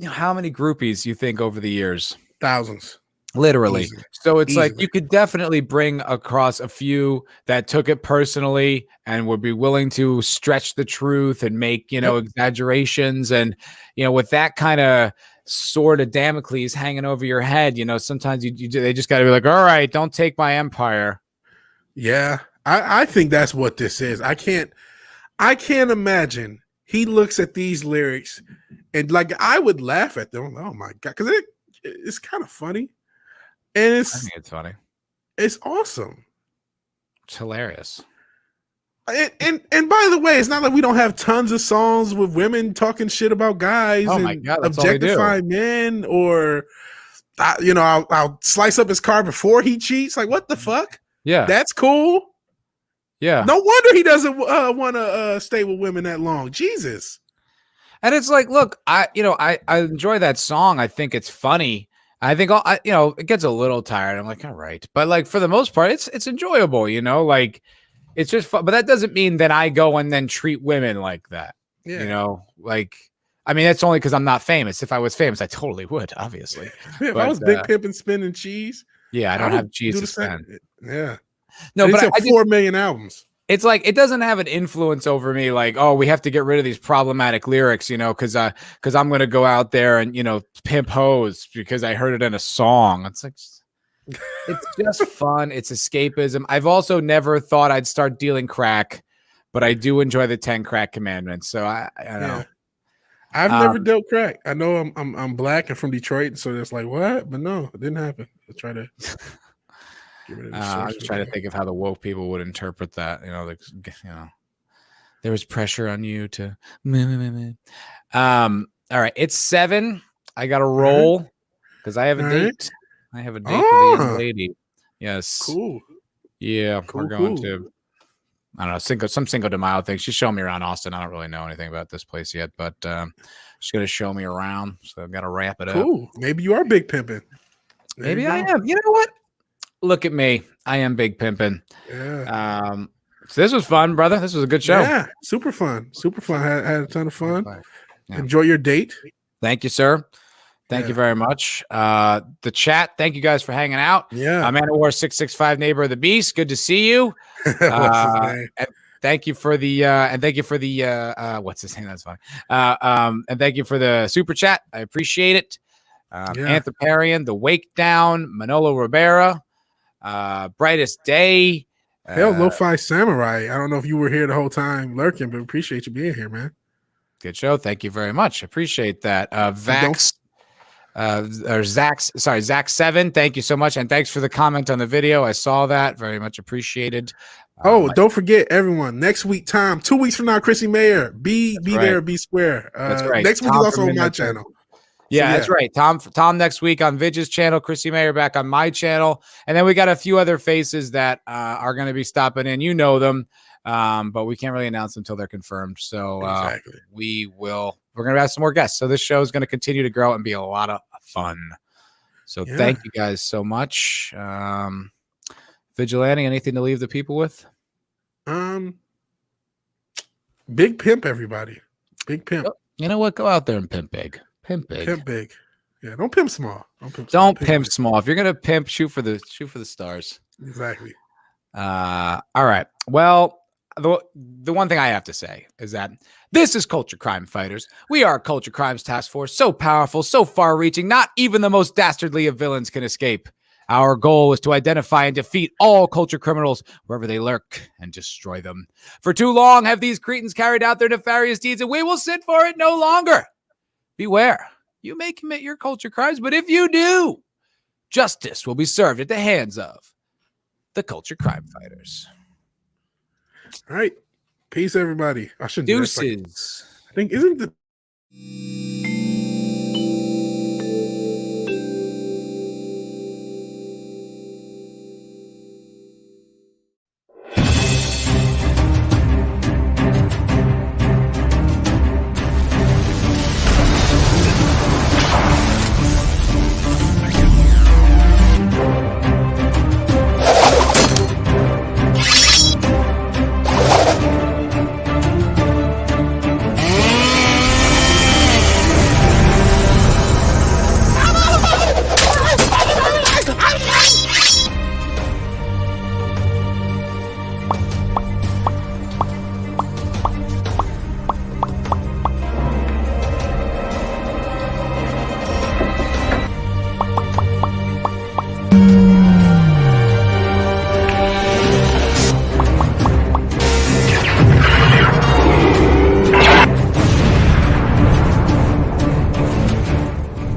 how many groupies you think over the years? Thousands. Literally. Easy. So it's like you could definitely bring across a few that took it personally and would be willing to stretch the truth and make, exaggerations. And, with that kind of sword of Damocles hanging over your head, sometimes they just got to be like, all right, don't take my empire. Yeah, I think that's what this is. I can't imagine he looks at these lyrics and like I would laugh at them. Oh my God, because it's kind of funny. And I think it's funny. It's awesome. It's hilarious. And by the way, it's not like we don't have tons of songs with women talking shit about guys and objectifying men, or I'll slice up his car before he cheats. Like, what the fuck? Yeah, that's cool. Yeah, no wonder he doesn't want to stay with women that long. Jesus. And it's like, look, I enjoy that song. I think it's funny. I think it gets a little tired. I'm like, all right, but like for the most part, it's enjoyable. Like it's just fun. But that doesn't mean that I go and then treat women like that. Yeah. Like I mean, that's only because I'm not famous. If I was famous, I totally would, obviously. If I was Big Pimpin' spinning cheese, yeah, I don't have cheese to spend. Yeah, no, but I 4 million albums. It's like it doesn't have an influence over me. Like, oh, we have to get rid of these problematic lyrics, because I'm going to go out there and pimp hoes because I heard it in a song. It's like, It's just fun. It's escapism. I've also never thought I'd start dealing crack, but I do enjoy the 10 crack commandments. So I don't know. I've never dealt crack. I know I'm black and from Detroit, so it's like what? But no, it didn't happen. I'll try to get rid of the I was trying to think of how the woke people would interpret that. There was pressure on you to. All right, it's 7. I got to roll because I have a date. I have a date with a young lady. Yes. Cool. Yeah, we're going to. I don't know, some Cinco de Mayo thing. She's showing me around Austin. I don't really know anything about this place yet, but she's going to show me around. So I've got to wrap it up. Cool. Maybe you are big pimping. Maybe I am. You know what? Look at me. I am big pimping. Yeah. So this was fun, brother. This was a good show. Yeah. Super fun. Super fun. Had a ton of fun. Yeah. Enjoy your date. Thank you, sir. Thank you very much. The chat, thank you guys for hanging out. Yeah. Man of War 665, neighbor of the beast. Good to see you. What's his name? And thank you for the what's his name? That's fine. And thank you for the super chat. I appreciate it. Anthroparian, the Wake Down, Manolo Rivera, Brightest Day. Hell, Lo-Fi Samurai. I don't know if you were here the whole time lurking, but appreciate you being here, man. Good show. Thank you very much. Appreciate that. Vax. Zach 7, thank you so much, and thanks for the comment on the video. I saw that, very much appreciated. Don't forget, everyone, next week time, 2 weeks from now, Chrissy Mayer, be there, be square. That's right. Next week is also on my channel. Yeah, that's right. Tom next week on Vig's channel, Chrissy Mayer back on my channel, and then we got a few other faces that are going to be stopping in. You know them, but we can't really announce them until they're confirmed. So we're going to have some more guests. So this show is going to continue to grow and be a lot of fun. So thank you guys so much. Vigilante, anything to leave the people with? Big pimp, everybody. Big pimp. You know what? Go out there and pimp big. Pimp big. Pimp big. Yeah, don't pimp small. Don't pimp small. If you're going to pimp, shoot for the stars. Exactly. All right. Well, the one thing I have to say is that this is Culture Crime Fighters. We are Culture Crimes Task Force, so powerful, so far-reaching, not even the most dastardly of villains can escape. Our goal is to identify and defeat all culture criminals wherever they lurk and destroy them. For too long have these cretins carried out their nefarious deeds, and we will sit for it no longer. Beware, you may commit your culture crimes, but if you do, justice will be served at the hands of the Culture Crime Fighters. All right. Peace, everybody. I shouldn't Deuces. I think, isn't the